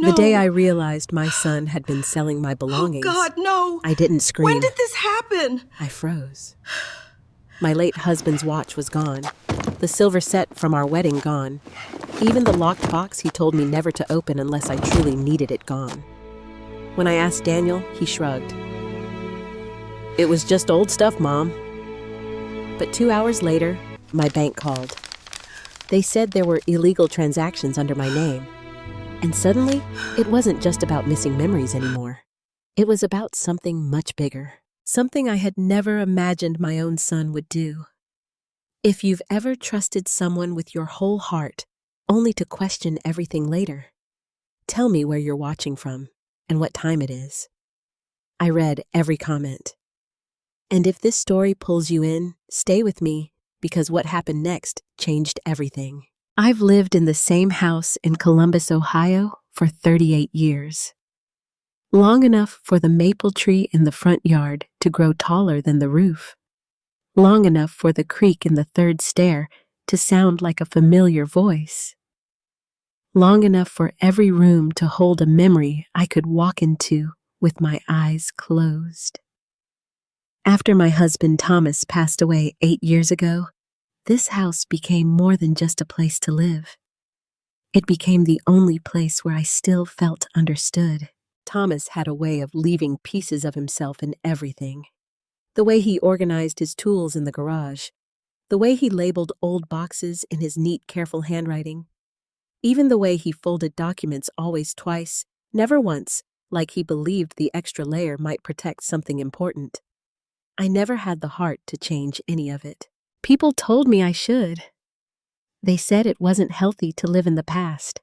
The day I realized my son had been selling my belongings, Oh, God, no. I didn't scream. When did this happen? I froze. My late husband's watch was gone. The silver set from our wedding gone. Even the locked box he told me never to open unless I truly needed it gone. When I asked Daniel, he shrugged. It was just old stuff, Mom. But 2 hours later, my bank called. They said there were illegal transactions under my name. And suddenly, it wasn't just about missing memories anymore. It was about something much bigger. Something I had never imagined my own son would do. If you've ever trusted someone with your whole heart, only to question everything later, tell me where you're watching from and what time it is. I read every comment. And if this story pulls you in, stay with me, because what happened next changed everything. I've lived in the same house in Columbus, Ohio for 38 years. Long enough for the maple tree in the front yard to grow taller than the roof. Long enough for the creak in the third stair to sound like a familiar voice. Long enough for every room to hold a memory I could walk into with my eyes closed. After my husband Thomas passed away 8 years ago, this house became more than just a place to live. It became the only place where I still felt understood. Thomas had a way of leaving pieces of himself in everything. The way he organized his tools in the garage, the way he labeled old boxes in his neat, careful handwriting, even the way he folded documents always twice, never once, like he believed the extra layer might protect something important. I never had the heart to change any of it. People told me I should. They said it wasn't healthy to live in the past,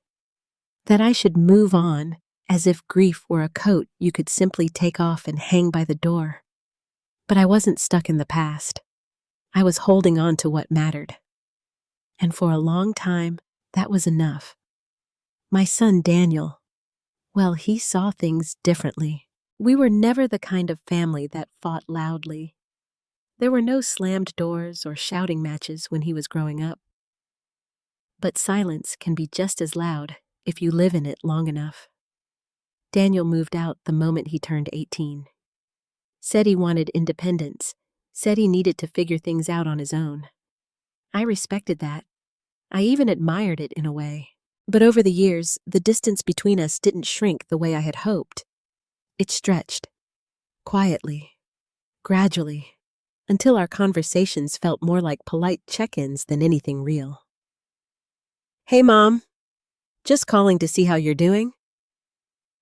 that I should move on, as if grief were a coat you could simply take off and hang by the door. But I wasn't stuck in the past. I was holding on to what mattered. And for a long time, that was enough. My son Daniel, well, he saw things differently. We were never the kind of family that fought loudly. There were no slammed doors or shouting matches when he was growing up. But silence can be just as loud if you live in it long enough. Daniel moved out the moment he turned 18. Said he wanted independence, said he needed to figure things out on his own. I respected that. I even admired it in a way. But over the years, the distance between us didn't shrink the way I had hoped. It stretched, quietly, gradually, until our conversations felt more like polite check-ins than anything real. Hey, Mom. Just calling to see how you're doing?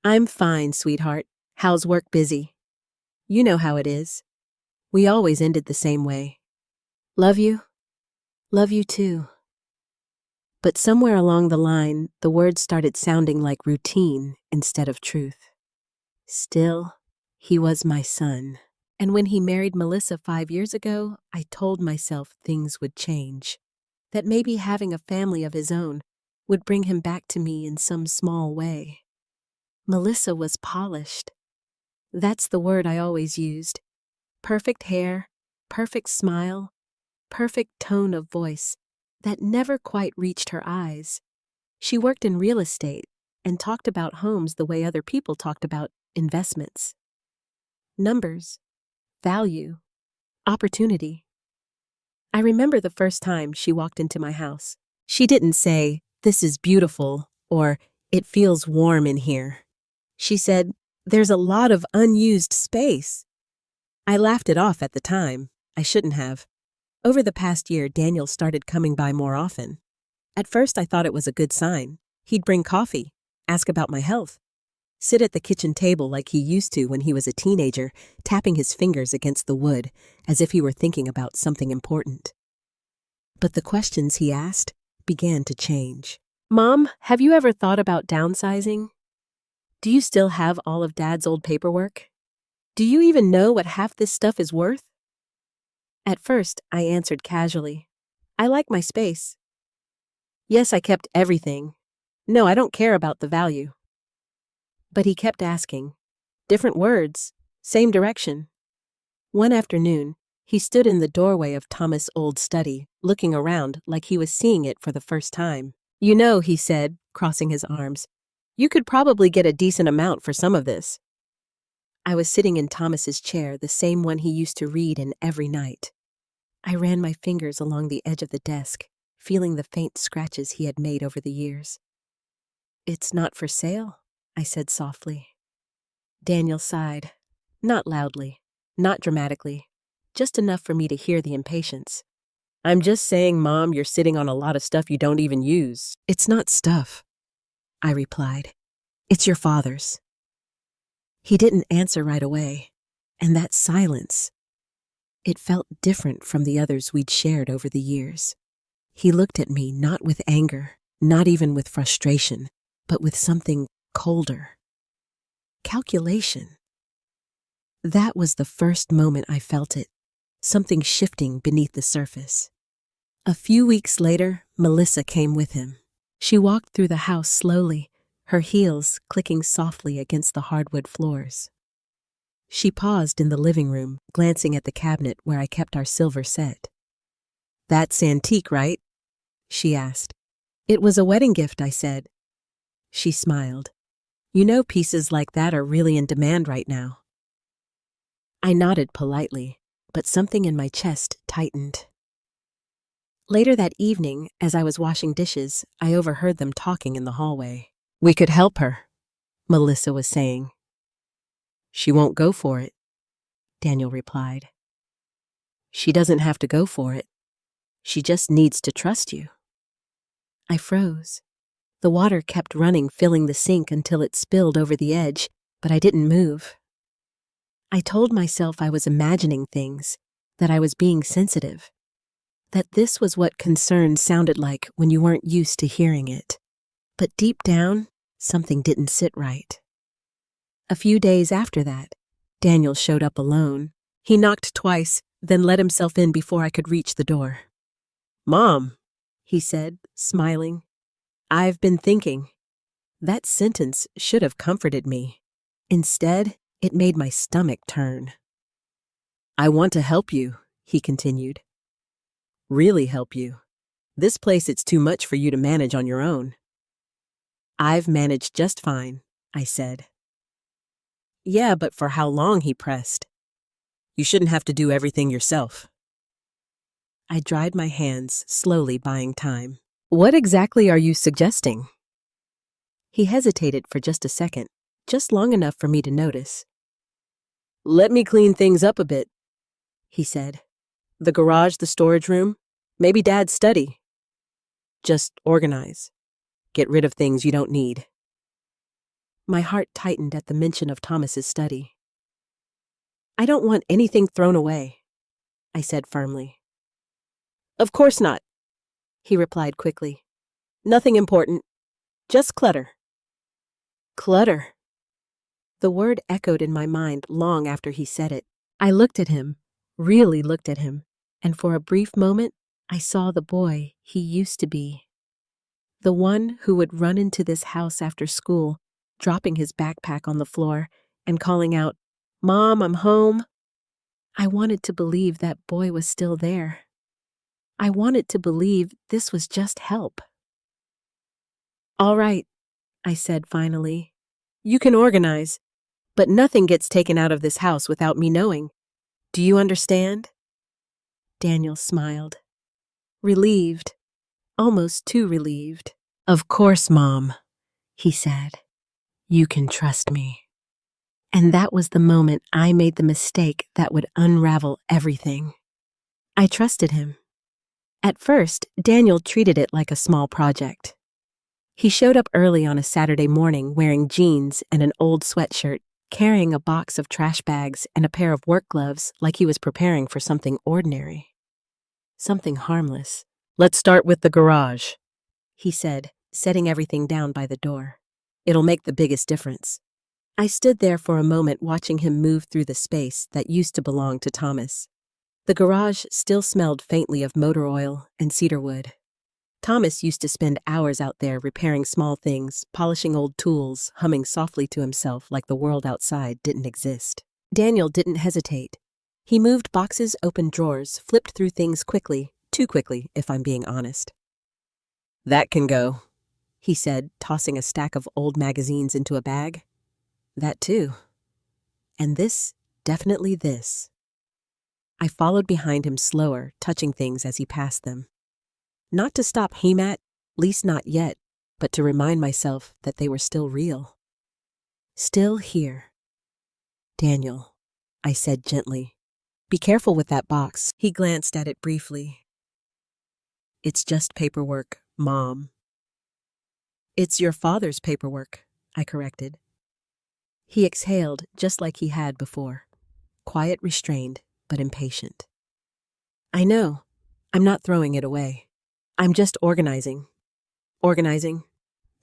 I'm fine, sweetheart. How's work busy? You know how it is. We always ended the same way. Love you? Love you too. But somewhere along the line, the words started sounding like routine instead of truth. Still, he was my son. And when he married Melissa 5 years ago, I told myself things would change. That maybe having a family of his own would bring him back to me in some small way. Melissa was polished. That's the word I always used. Perfect hair, perfect smile, perfect tone of voice that never quite reached her eyes. She worked in real estate and talked about homes the way other people talked about investments. Numbers, value, opportunity. I remember the first time she walked into my house. She didn't say, "This is beautiful," or "It feels warm in here." She said, "There's a lot of unused space." I laughed it off at the time. I shouldn't have. Over the past year, Daniel started coming by more often. At first, I thought it was a good sign. He'd bring coffee, ask about my health, sit at the kitchen table like he used to when he was a teenager, tapping his fingers against the wood as if he were thinking about something important. But the questions he asked began to change. "Mom, have you ever thought about downsizing? Do you still have all of Dad's old paperwork? Do you even know what half this stuff is worth?" At first, I answered casually, "I like my space. Yes, I kept everything. No, I don't care about the value." But he kept asking. Different words, same direction. One afternoon, he stood in the doorway of Thomas' old study, looking around like he was seeing it for the first time. "You know," he said, crossing his arms, You could probably get a decent amount for some of this. I was sitting in Thomas's chair, the same one he used to read in every night. I ran my fingers along the edge of the desk, feeling the faint scratches he had made over the years. "It's not for sale," I said softly. Daniel sighed. Not loudly, not dramatically, just enough for me to hear the impatience. "I'm just saying, Mom, you're sitting on a lot of stuff you don't even use." "It's not stuff," I replied. "It's your father's." He didn't answer right away, and that silence, it felt different from the others we'd shared over the years. He looked at me not with anger, not even with frustration, but with something colder. Calculation. That was the first moment I felt it, something shifting beneath the surface. A few weeks later, Melissa came with him. She walked through the house slowly, her heels clicking softly against the hardwood floors. She paused in the living room, glancing at the cabinet where I kept our silver set. "That's antique, right?" she asked. "It was a wedding gift," I said. She smiled. "You know, pieces like that are really in demand right now." I nodded politely, but something in my chest tightened. Later that evening, as I was washing dishes, I overheard them talking in the hallway. "We could help her," Melissa was saying. "She won't go for it," Daniel replied. "She doesn't have to go for it. She just needs to trust you." I froze. The water kept running, filling the sink until it spilled over the edge, but I didn't move. I told myself I was imagining things, that I was being sensitive, that this was what concern sounded like when you weren't used to hearing it. But deep down, something didn't sit right. A few days after that, Daniel showed up alone. He knocked twice, then let himself in before I could reach the door. "Mom," he said, smiling, "I've been thinking." That sentence should have comforted me. Instead, it made my stomach turn. "I want to help you," he continued. "Really help you. This place, it's too much for you to manage on your own." "I've managed just fine," I said. "Yeah, but for how long?" he pressed. "You shouldn't have to do everything yourself." I dried my hands, slowly buying time. "What exactly are you suggesting?" He hesitated for just a second, just long enough for me to notice. "Let me clean things up a bit," he said. "The garage, the storage room, maybe Dad's study. Just organize. Get rid of things you don't need." My heart tightened at the mention of Thomas's study. "I don't want anything thrown away," I said firmly. "Of course not," he replied quickly. "Nothing important. Just clutter." Clutter. The word echoed in my mind long after he said it. I looked at him, really looked at him, and for a brief moment, I saw the boy he used to be. The one who would run into this house after school, dropping his backpack on the floor and calling out, "Mom, I'm home." I wanted to believe that boy was still there. I wanted to believe this was just help. "All right," I said finally. "You can organize, but nothing gets taken out of this house without me knowing. Do you understand?" Daniel smiled. Relieved, almost too relieved. "Of course, Mom," he said. "You can trust me." And that was the moment I made the mistake that would unravel everything. I trusted him. At first, Daniel treated it like a small project. He showed up early on a Saturday morning wearing jeans and an old sweatshirt, carrying a box of trash bags and a pair of work gloves like he was preparing for something ordinary. Something harmless. "Let's start with the garage," he said, setting everything down by the door. "It'll make the biggest difference." I stood there for a moment watching him move through the space that used to belong to Thomas. The garage still smelled faintly of motor oil and cedar wood. Thomas used to spend hours out there repairing small things, polishing old tools, humming softly to himself like the world outside didn't exist. Daniel didn't hesitate. He moved boxes, opened drawers, flipped through things quickly, too quickly, if I'm being honest. "That can go," he said, tossing a stack of old magazines into a bag. That too. And this, definitely this. I followed behind him slower, touching things as he passed them. Not to stop him at least not yet, but to remind myself that they were still real. Still here. Daniel, I said gently. Be careful with that box. He glanced at it briefly. It's just paperwork, Mom. It's your father's paperwork, I corrected. He exhaled just like he had before. Quiet, restrained, but impatient. I know. I'm not throwing it away. I'm just organizing. Organizing?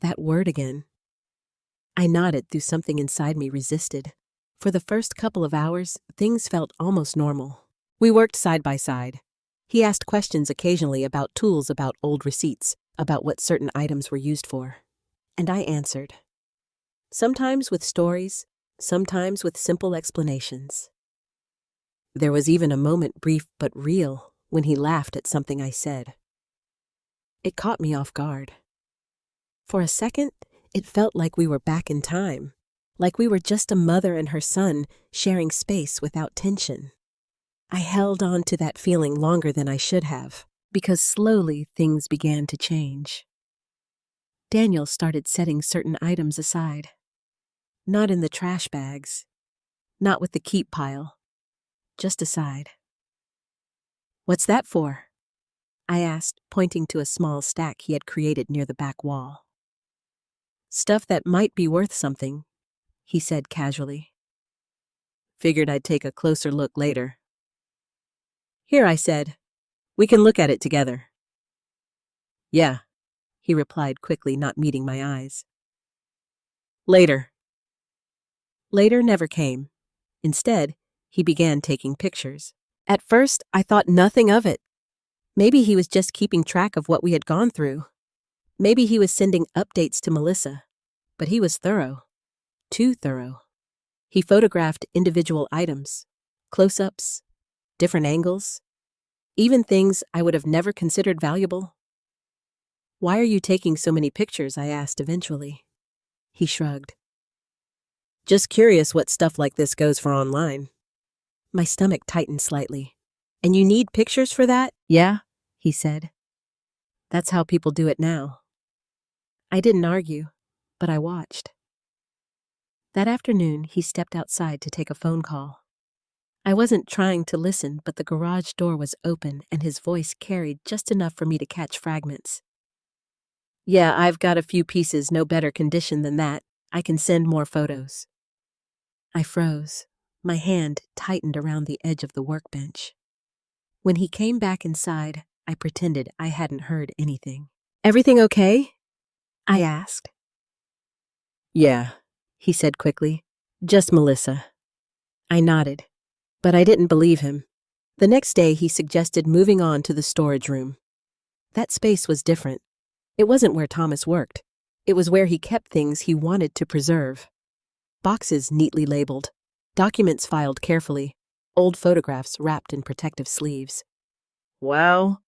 That word again. I nodded through something inside me resisted. For the first couple of hours, things felt almost normal. We worked side by side. He asked questions occasionally about tools, about old receipts, about what certain items were used for. And I answered. Sometimes with stories, sometimes with simple explanations. There was even a moment, brief but real, when he laughed at something I said. It caught me off guard. For a second, it felt like we were back in time, like we were just a mother and her son sharing space without tension. I held on to that feeling longer than I should have, because slowly things began to change. Daniel started setting certain items aside. Not in the trash bags, not with the keep pile, just aside. What's that for? I asked, pointing to a small stack he had created near the back wall. Stuff that might be worth something, he said casually. Figured I'd take a closer look later. Here, I said. We can look at it together. Yeah, he replied quickly, not meeting my eyes. Later. Later never came. Instead, he began taking pictures. At first, I thought nothing of it. Maybe he was just keeping track of what we had gone through. Maybe he was sending updates to Melissa. But he was thorough. Too thorough. He photographed individual items, close-ups, different angles, even things I would have never considered valuable. Why are you taking so many pictures? I asked eventually. He shrugged. Just curious what stuff like this goes for online. My stomach tightened slightly. And you need pictures for that? Yeah, he said. That's how people do it now. I didn't argue, but I watched. That afternoon, he stepped outside to take a phone call. I wasn't trying to listen, but the garage door was open and his voice carried just enough for me to catch fragments. Yeah, I've got a few pieces, no better condition than that. I can send more photos. I froze. My hand tightened around the edge of the workbench. When he came back inside, I pretended I hadn't heard anything. Everything okay? I asked. Yeah, he said quickly. Just Melissa. I nodded, but I didn't believe him. The next day, he suggested moving on to the storage room. That space was different. It wasn't where Thomas worked. It was where he kept things he wanted to preserve. Boxes neatly labeled, documents filed carefully, old photographs wrapped in protective sleeves. Wow,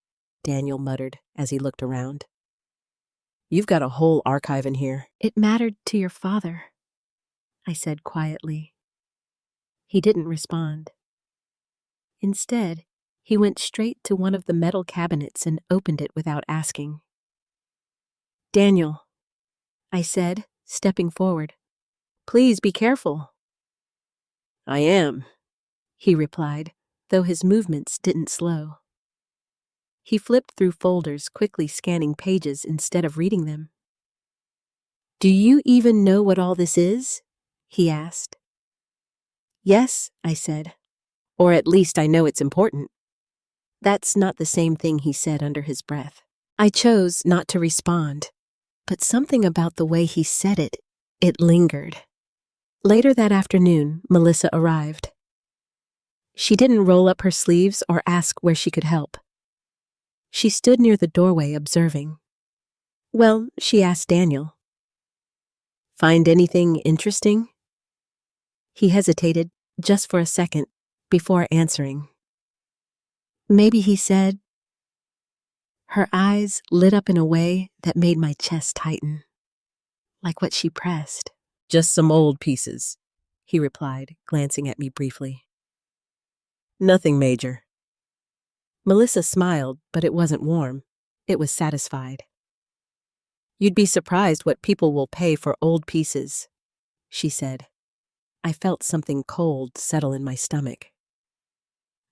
Daniel muttered as he looked around. You've got a whole archive in here. It mattered to your father, I said quietly. He didn't respond. Instead, he went straight to one of the metal cabinets and opened it without asking. Daniel, I said, stepping forward. Please be careful. I am, he replied, though his movements didn't slow. He flipped through folders, quickly scanning pages instead of reading them. Do you even know what all this is? He asked. Yes, I said. Or at least I know it's important. That's not the same thing, he said under his breath. I chose not to respond, but something about the way he said it, it lingered. Later that afternoon, Melissa arrived. She didn't roll up her sleeves or ask where she could help. She stood near the doorway observing. Well, she asked Daniel. Find anything interesting? He hesitated just for a second before answering. Maybe he said, Her eyes lit up in a way that made my chest tighten, like what she pressed. "Just some old pieces," he replied, glancing at me briefly. "Nothing major." Melissa smiled, but it wasn't warm. It was satisfied. "You'd be surprised what people will pay for old pieces," she said. I felt something cold settle in my stomach.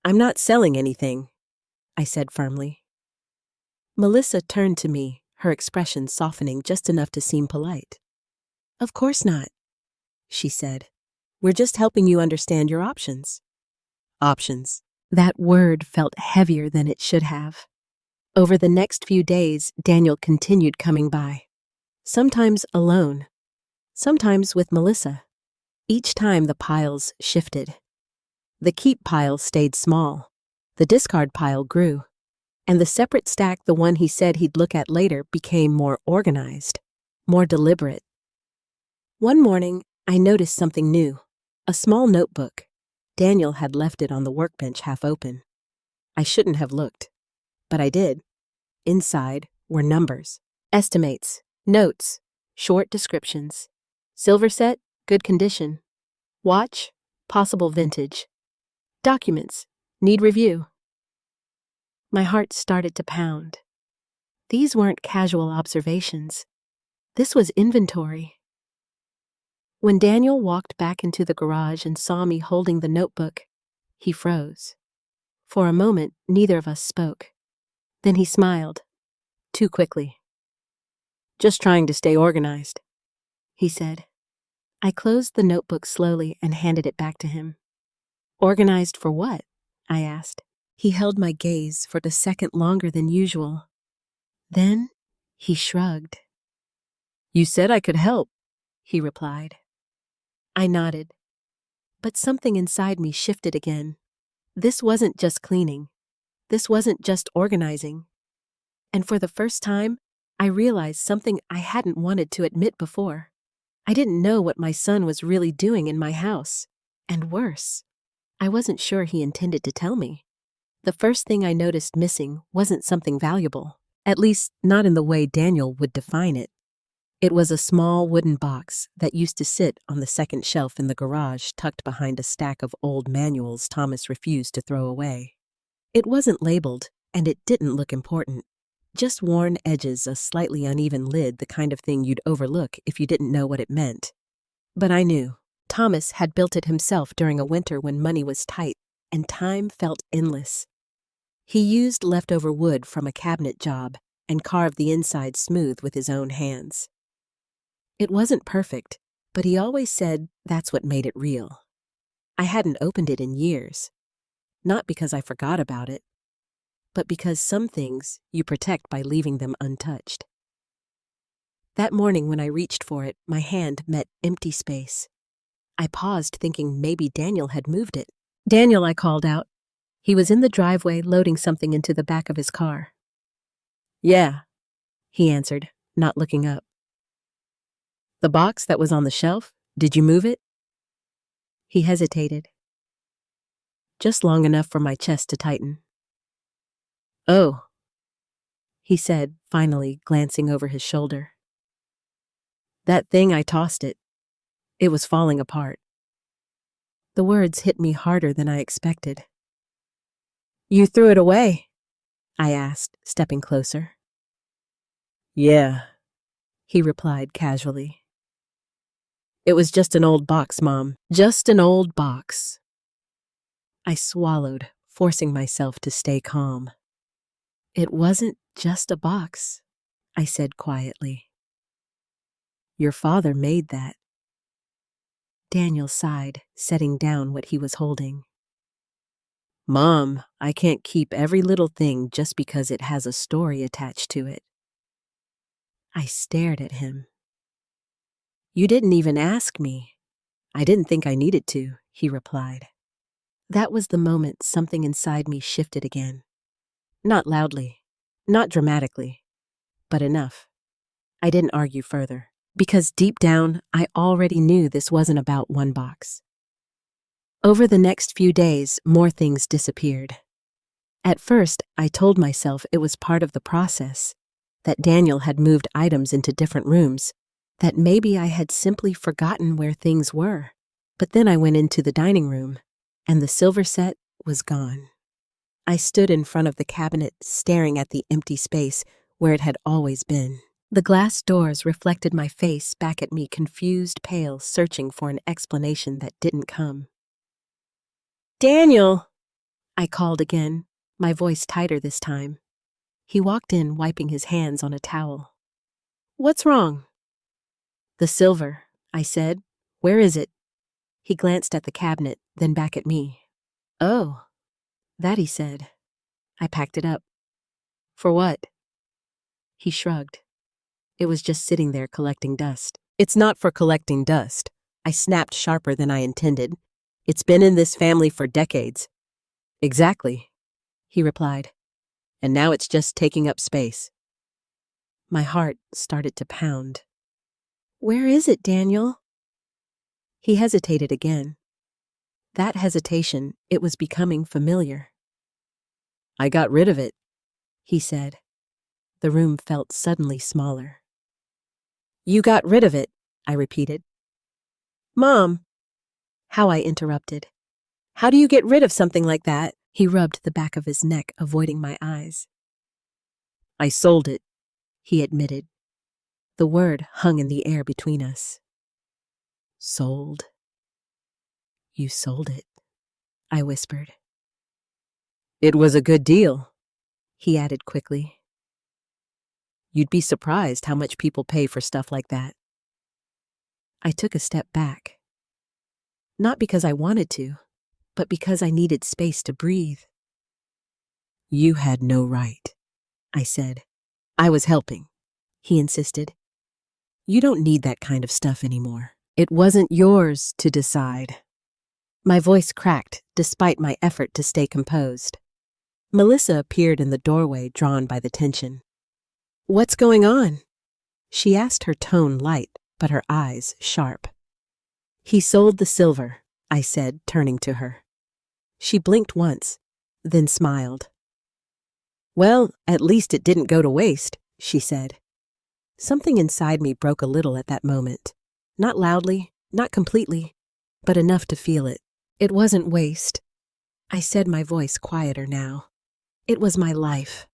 "I'm not selling anything," I said firmly. Melissa turned to me, her expression softening just enough to seem polite. "Of course not," she said. "We're just helping you understand your options." Options. That word felt heavier than it should have. Over the next few days, Daniel continued coming by. Sometimes alone, sometimes with Melissa. Each time the piles shifted. The keep pile stayed small. The discard pile grew. And the separate stack, the one he said he'd look at later, became more organized, more deliberate. One morning, I noticed something new. A small notebook. Daniel had left it on the workbench half open. I shouldn't have looked, but I did. Inside were numbers, estimates, notes, short descriptions. Silver set, good condition. Watch, possible vintage. Documents, need review. My heart started to pound. These weren't casual observations. This was inventory. When Daniel walked back into the garage and saw me holding the notebook, he froze. For a moment, neither of us spoke. Then he smiled, too quickly. "Just trying to stay organized," he said. I closed the notebook slowly and handed it back to him. "Organized for what?" I asked. He held my gaze for a second longer than usual. Then he shrugged. "You said I could help," he replied. I nodded, but something inside me shifted again. This wasn't just cleaning. This wasn't just organizing. And for the first time, I realized something I hadn't wanted to admit before. I didn't know what my son was really doing in my house. And worse, I wasn't sure he intended to tell me. The first thing I noticed missing wasn't something valuable, at least not in the way Daniel would define it. It was a small wooden box that used to sit on the second shelf in the garage, tucked behind a stack of old manuals Thomas refused to throw away. It wasn't labeled, and it didn't look important. Just worn edges, a slightly uneven lid, the kind of thing you'd overlook if you didn't know what it meant. But I knew. Thomas had built it himself during a winter when money was tight and time felt endless. He used leftover wood from a cabinet job and carved the inside smooth with his own hands. It wasn't perfect, but he always said that's what made it real. I hadn't opened it in years. Not because I forgot about it, but because some things you protect by leaving them untouched. That morning when I reached for it, my hand met empty space. I paused, thinking maybe Daniel had moved it. "Daniel," I called out. He was in the driveway loading something into the back of his car. "Yeah," he answered, not looking up. "The box that was on the shelf, did you move it?" He hesitated. Just long enough for my chest to tighten. "Oh," he said, finally glancing over his shoulder. "That thing, I tossed it. It was falling apart." The words hit me harder than I expected. "You threw it away?" I asked, stepping closer. "Yeah," he replied casually. "It was just an old box, Mom. Just an old box." I swallowed, forcing myself to stay calm. "It wasn't just a box," I said quietly. "Your father made that." Daniel sighed, setting down what he was holding. "Mom, I can't keep every little thing just because it has a story attached to it." I stared at him. "You didn't even ask me." "I didn't think I needed to," he replied. That was the moment something inside me shifted again. Not loudly, not dramatically, but enough. I didn't argue further, because deep down, I already knew this wasn't about one box. Over the next few days, more things disappeared. At first, I told myself it was part of the process, that Daniel had moved items into different rooms, that maybe I had simply forgotten where things were. But then I went into the dining room, and the silver set was gone. I stood in front of the cabinet, staring at the empty space where it had always been. The glass doors reflected my face back at me, confused, pale, searching for an explanation that didn't come. "Daniel!" I called again, my voice tighter this time. He walked in, wiping his hands on a towel. "What's wrong?" "The silver," I said. "Where is it?" He glanced at the cabinet, then back at me. "Oh, that," he said. I packed it up. "For what?" He shrugged. "It was just sitting there collecting dust." "It's not for collecting dust," I snapped, sharper than I intended. "It's been in this family for decades." "Exactly," he replied. "And now it's just taking up space." My heart started to pound. "Where is it, Daniel?" He hesitated again. That hesitation, it was becoming familiar. "I got rid of it," he said. The room felt suddenly smaller. "You got rid of it," I repeated. "Mom!" How I interrupted. "How do you get rid of something like that?" He rubbed the back of his neck, avoiding my eyes. "I sold it," he admitted. The word hung in the air between us. "Sold? You sold it," I whispered. "It was a good deal," he added quickly. "You'd be surprised how much people pay for stuff like that." I took a step back. Not because I wanted to, but because I needed space to breathe. "You had no right," I said. "I was helping," he insisted. "You don't need that kind of stuff anymore. It wasn't yours to decide." My voice cracked despite my effort to stay composed. Melissa appeared in the doorway, drawn by the tension. "What's going on?" She asked, her tone light, but her eyes sharp. "He sold the silver," I said, turning to her. She blinked once, then smiled. "Well, at least it didn't go to waste," she said. Something inside me broke a little at that moment. Not loudly, not completely, but enough to feel it. It wasn't waste. I said, my voice quieter now. It was my life.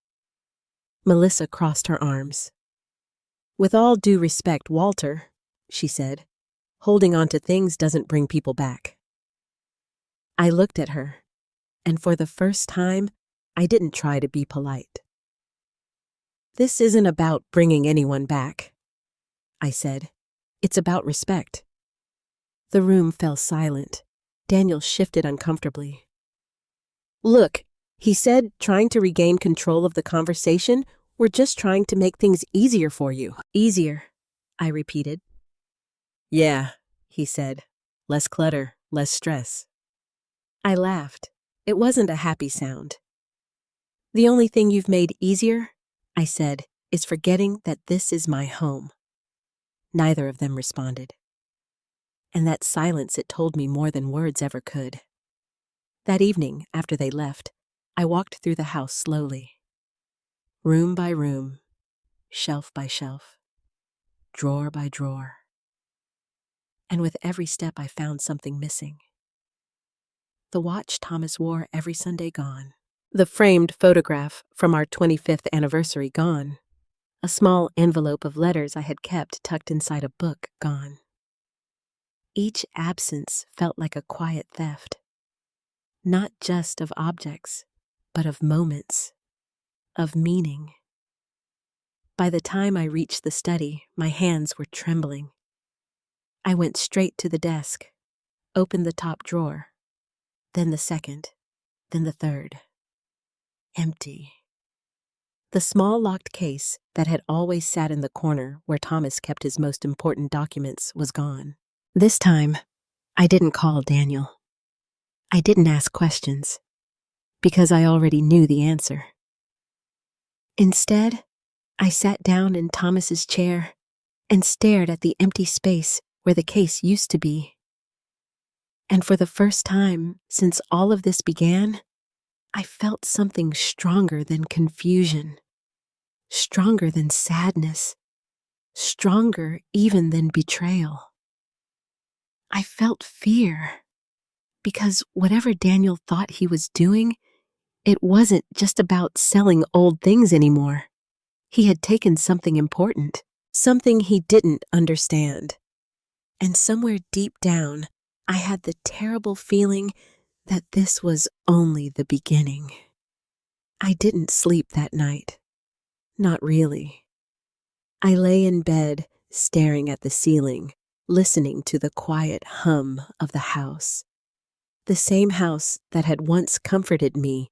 Melissa crossed her arms. "With all due respect, Walter," she said, "holding on to things doesn't bring people back." I looked at her, and for the first time, I didn't try to be polite. "This isn't about bringing anyone back," I said. "It's about respect." The room fell silent. Daniel shifted uncomfortably. "Look," he said, trying to regain control of the conversation, "we're just trying to make things easier for you." "Easier," I repeated. "Yeah," he said. "Less clutter, less stress." I laughed. It wasn't a happy sound. "The only thing you've made easier," I said, "is forgetting that this is my home." Neither of them responded. And that silence, it told me more than words ever could. That evening, after they left, I walked through the house slowly. Room by room, shelf by shelf, drawer by drawer. And with every step I found something missing. The watch Thomas wore every Sunday gone. The framed photograph from our 25th anniversary gone. A small envelope of letters I had kept tucked inside a book gone. Each absence felt like a quiet theft. Not just of objects, but of moments, of meaning. By the time I reached the study, my hands were trembling. I went straight to the desk, opened the top drawer, then the second, then the third. Empty. The small locked case that had always sat in the corner where Thomas kept his most important documents was gone. This time, I didn't call Daniel. I didn't ask questions, because I already knew the answer. Instead, I sat down in Thomas's chair and stared at the empty space where the case used to be. And for the first time since all of this began, I felt something stronger than confusion, stronger than sadness, stronger even than betrayal. I felt fear, because whatever Daniel thought he was doing, it wasn't just about selling old things anymore. He had taken something important, something he didn't understand. And somewhere deep down, I had the terrible feeling that this was only the beginning. I didn't sleep that night. Not really. I lay in bed, staring at the ceiling, listening to the quiet hum of the house. The same house that had once comforted me,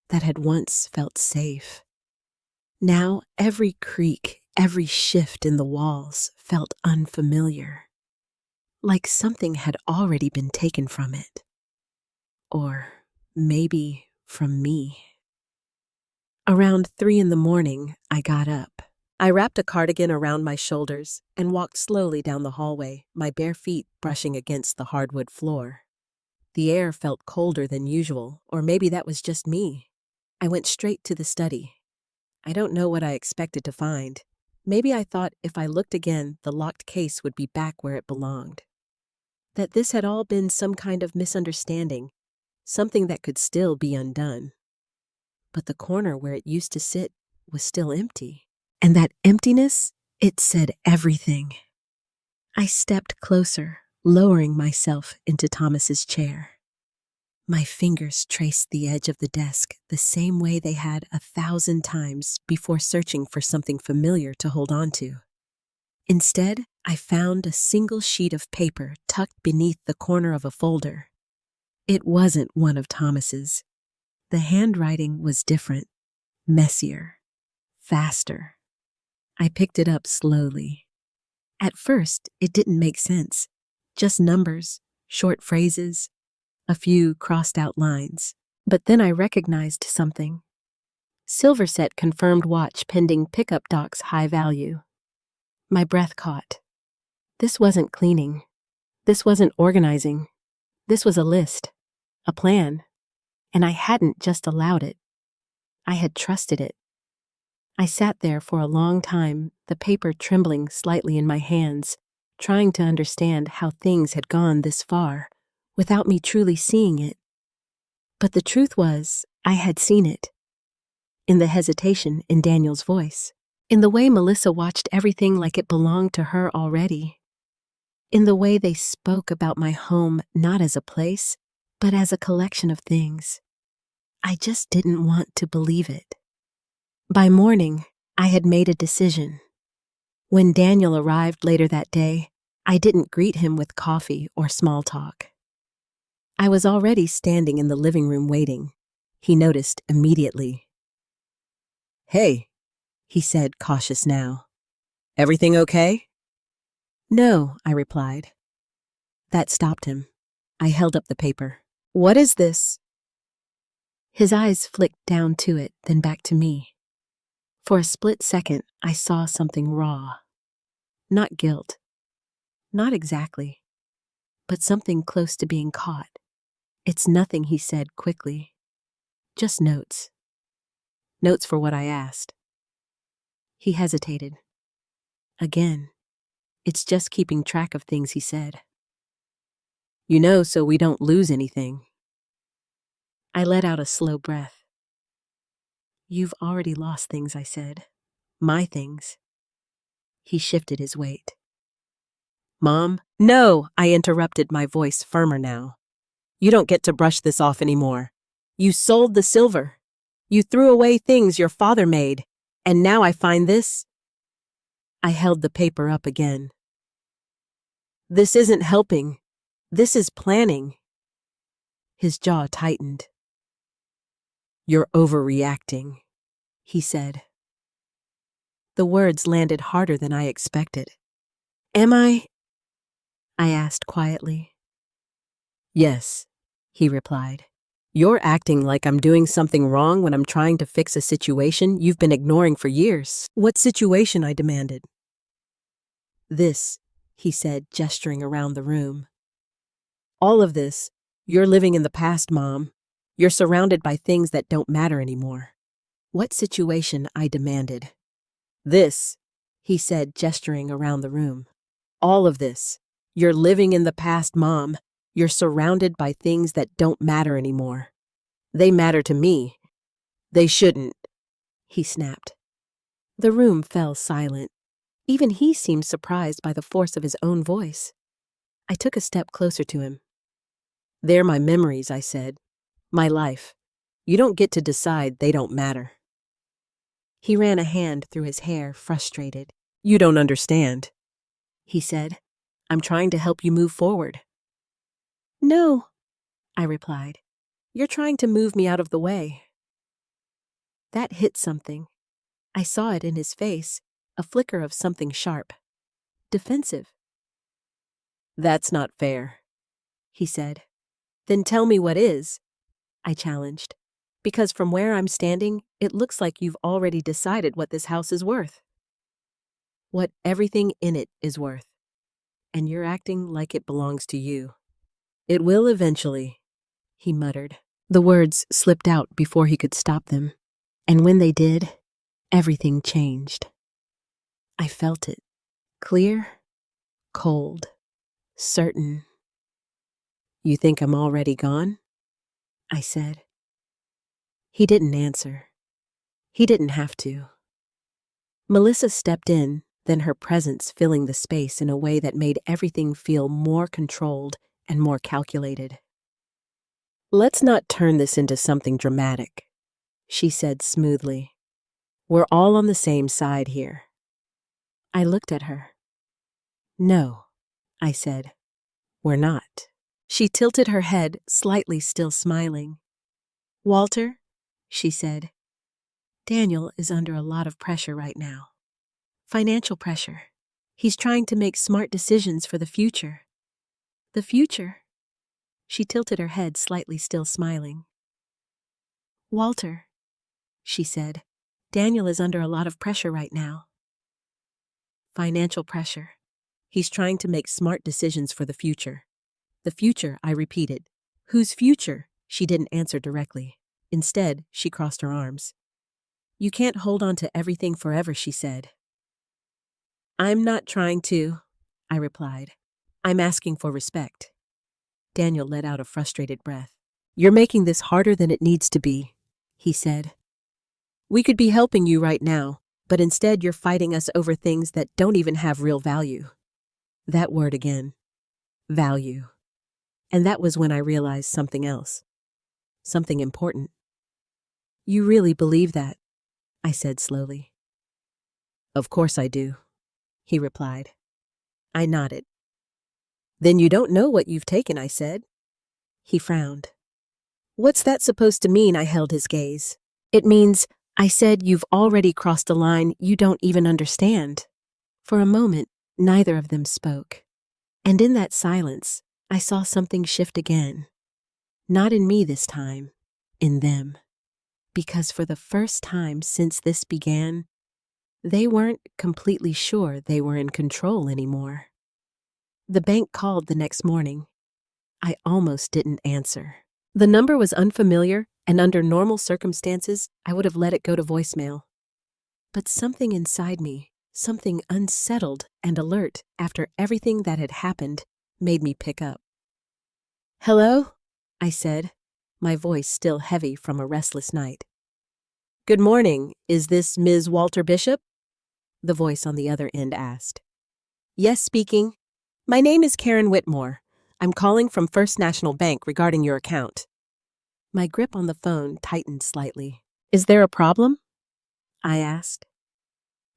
that had once felt safe. Now every creak, every shift in the walls felt unfamiliar, like something had already been taken from it. Or maybe from me. Around 3 a.m, I got up. I wrapped a cardigan around my shoulders and walked slowly down the hallway, my bare feet brushing against the hardwood floor. The air felt colder than usual, or maybe that was just me. I went straight to the study. I don't know what I expected to find. Maybe I thought if I looked again, the locked case would be back where it belonged. That this had all been some kind of misunderstanding, something that could still be undone. But the corner where it used to sit was still empty. And that emptiness, it said everything. I stepped closer, lowering myself into Thomas's chair. My fingers traced the edge of the desk the same way they had 1,000 times before searching for something familiar to hold on to. Instead, I found a single sheet of paper tucked beneath the corner of a folder. It wasn't one of Thomas's. The handwriting was different, messier, faster. I picked it up slowly. At first, it didn't make sense. Just numbers, short phrases, a few crossed-out lines. But then I recognized something. Silverset confirmed watch pending pickup docs high value. My breath caught. This wasn't cleaning. This wasn't organizing. This was a list, a plan. And I hadn't just allowed it. I had trusted it. I sat there for a long time, the paper trembling slightly in my hands, trying to understand how things had gone this far, without me truly seeing it. But the truth was, I had seen it. In the hesitation in Daniel's voice. In the way Melissa watched everything like it belonged to her already. In the way they spoke about my home not as a place, but as a collection of things. I just didn't want to believe it. By morning, I had made a decision. When Daniel arrived later that day, I didn't greet him with coffee or small talk. I was already standing in the living room waiting. He noticed immediately. "Hey," he said, cautious now. "Everything okay?" "No," I replied. That stopped him. I held up the paper. "What is this?" His eyes flicked down to it, then back to me. For a split second, I saw something raw. Not guilt. Not exactly. But something close to being caught. "It's nothing," he said quickly. "Just notes. Notes for what I asked." He hesitated. Again. "It's just keeping track of things," he said. "You know, so we don't lose anything." I let out a slow breath. "You've already lost things," I said. "My things." He shifted his weight. "Mom?" "No," I interrupted, my voice firmer now. "You don't get to brush this off anymore. You sold the silver. You threw away things your father made. And now I find this." I held the paper up again. "This isn't helping. This is planning." His jaw tightened. "You're overreacting," he said. The words landed harder than I expected. "Am I?" I asked quietly. "Yes," he replied. "You're acting like I'm doing something wrong when I'm trying to fix a situation you've been ignoring for years." "What situation?" I demanded. "This," he said, gesturing around the room. "All of this. You're living in the past, Mom. You're surrounded by things that don't matter anymore. What situation? I demanded. This, he said, gesturing around the room. All of this. You're living in the past, Mom. You're surrounded by things that don't matter anymore. They matter to me. They shouldn't, he snapped. The room fell silent. Even he seemed surprised by the force of his own voice. I took a step closer to him. They're my memories, I said. My life. You don't get to decide they don't matter. He ran a hand through his hair, frustrated. You don't understand, he said. I'm trying to help you move forward. No, I replied. You're trying to move me out of the way. That hit something. I saw it in his face, a flicker of something sharp. Defensive. That's not fair, he said. Then tell me what is, I challenged. Because from where I'm standing, it looks like you've already decided what this house is worth. What everything in it is worth. And you're acting like it belongs to you. It will eventually, he muttered. The words slipped out before he could stop them. And when they did, everything changed. I felt it. Clear, cold, certain. You think I'm already gone? I said. He didn't answer. He didn't have to. Melissa stepped in, then her presence filling the space in a way that made everything feel more controlled and more calculated. Let's not turn this into something dramatic, she said smoothly. We're all on the same side here. I looked at her. No, I said. We're not. She tilted her head, slightly still smiling. Walter, she said, Daniel is under a lot of pressure right now. Financial pressure. He's trying to make smart decisions for the future. The future? She tilted her head, slightly still smiling. Walter, she said, Daniel is under a lot of pressure right now. Financial pressure. He's trying to make smart decisions for the future. The future, I repeated. Whose future? She didn't answer directly. Instead, she crossed her arms. You can't hold on to everything forever, she said. I'm not trying to, I replied. I'm asking for respect. Daniel let out a frustrated breath. You're making this harder than it needs to be, he said. We could be helping you right now, but instead you're fighting us over things that don't even have real value. That word again. Value. And that was when I realized something else. Something important. You really believe that? I said slowly. Of course I do, he replied. I nodded. Then you don't know what you've taken, I said. He frowned. What's that supposed to mean? I held his gaze. It means, I said, you've already crossed a line you don't even understand. For a moment, neither of them spoke. And in that silence, I saw something shift again. Not in me this time, in them. Because for the first time since this began, they weren't completely sure they were in control anymore. The bank called the next morning. I almost didn't answer. The number was unfamiliar, and under normal circumstances, I would have let it go to voicemail. But something inside me, something unsettled and alert after everything that had happened, made me pick up. Hello? I said, my voice still heavy from a restless night. Good morning. Is this Ms. Walter Bishop? The voice on the other end asked. Yes, speaking. My name is Karen Whitmore. I'm calling from First National Bank regarding your account. My grip on the phone tightened slightly. Is there a problem? I asked.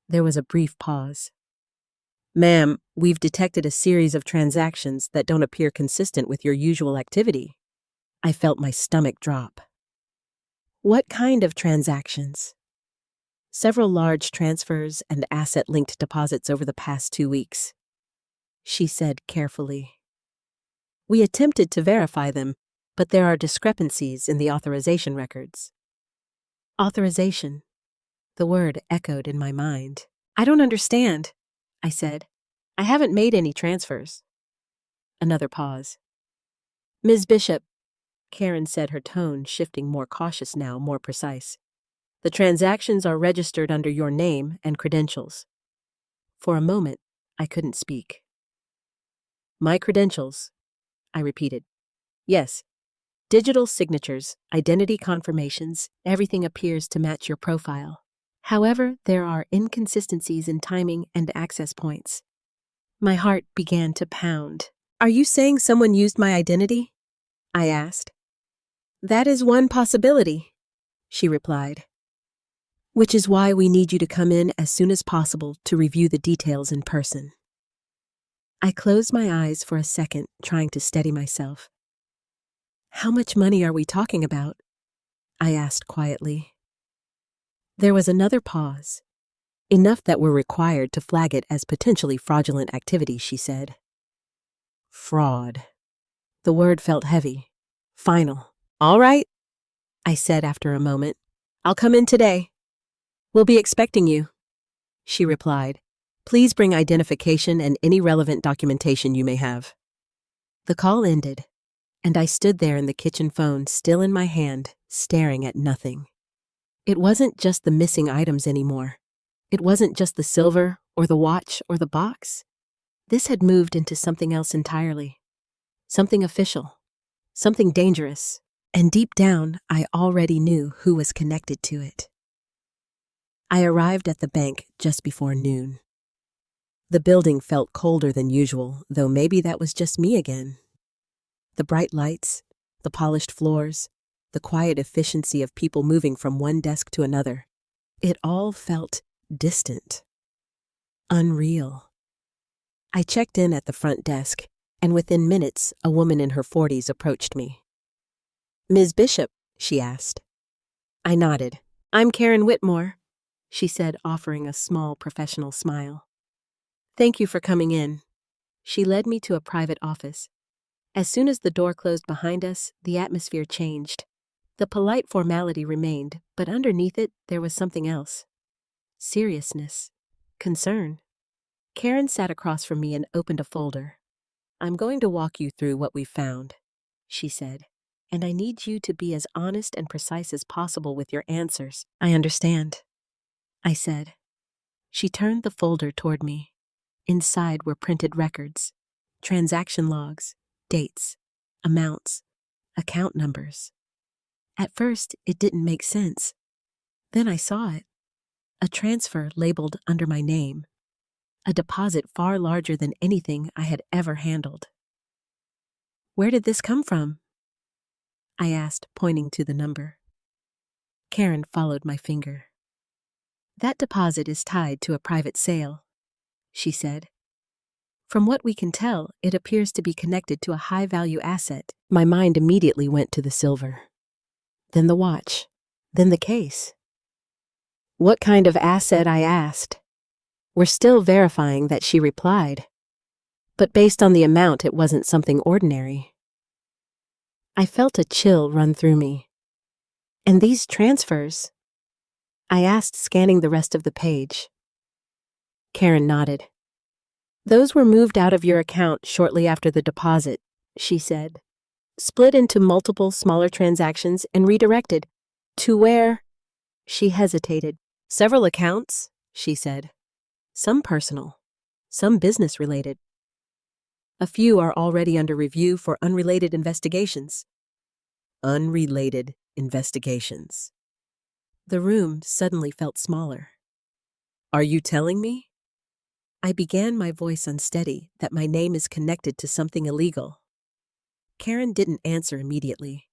There was a brief pause. Ma'am, we've detected a series of transactions that don't appear consistent with your usual activity. I felt my stomach drop. What kind of transactions? Several large transfers and asset-linked deposits over the past 2 weeks. She said carefully. We attempted to verify them, but there are discrepancies in the authorization records. Authorization. The word echoed in my mind. I don't understand, I said. I haven't made any transfers. Another pause. Ms. Bishop, Karen said, her tone shifting, more cautious now, more precise. The transactions are registered under your name and credentials. For a moment, I couldn't speak. My credentials, I repeated. Yes. Digital signatures, identity confirmations, everything appears to match your profile. However, there are inconsistencies in timing and access points. My heart began to pound. Are you saying someone used my identity? I asked. That is one possibility, she replied. Which is why we need you to come in as soon as possible to review the details in person. I closed my eyes for a second, trying to steady myself. How much money are we talking about? I asked quietly. There was another pause. Enough that we're required to flag it as potentially fraudulent activity, she said. Fraud. The word felt heavy. Final. All right, I said after a moment. I'll come in today. We'll be expecting you, she replied. Please bring identification and any relevant documentation you may have. The call ended, and I stood there in the kitchen phone, still in my hand, staring at nothing. It wasn't just the missing items anymore. It wasn't just the silver or the watch or the box. This had moved into something else entirely. Something official. Something dangerous. And deep down, I already knew who was connected to it. I arrived at the bank just before noon. The building felt colder than usual, though maybe that was just me again. The bright lights, the polished floors, the quiet efficiency of people moving from one desk to another. It all felt distant. Unreal. I checked in at the front desk, and within minutes, a woman in her 40s approached me. Ms. Bishop, she asked. I nodded. I'm Karen Whitmore, she said, offering a small professional smile. Thank you for coming in. She led me to a private office. As soon as the door closed behind us, the atmosphere changed. The polite formality remained, but underneath it, there was something else. Seriousness. Concern. Karen sat across from me and opened a folder. I'm going to walk you through what we found, she said, and I need you to be as honest and precise as possible with your answers. I understand, I said. She turned the folder toward me. Inside were printed records, transaction logs, dates, amounts, account numbers. At first, it didn't make sense. Then I saw it. A transfer labeled under my name. A deposit far larger than anything I had ever handled. Where did this come from? I asked, pointing to the number. Karen followed my finger. That deposit is tied to a private sale, she said. From what we can tell, it appears to be connected to a high-value asset. My mind immediately went to the silver. Then the watch. Then the case. What kind of asset? I asked. We're still verifying that, she replied. But based on the amount, it wasn't something ordinary. I felt a chill run through me. And these transfers? I asked, scanning the rest of the page. Karen nodded. Those were moved out of your account shortly after the deposit, she said. Split into multiple smaller transactions and redirected to where? She hesitated. Several accounts, she said. Some personal, some business-related. A few are already under review for unrelated investigations. Unrelated investigations. The room suddenly felt smaller. Are you telling me? I began, my voice unsteady, that my name is connected to something illegal. Karen didn't answer immediately.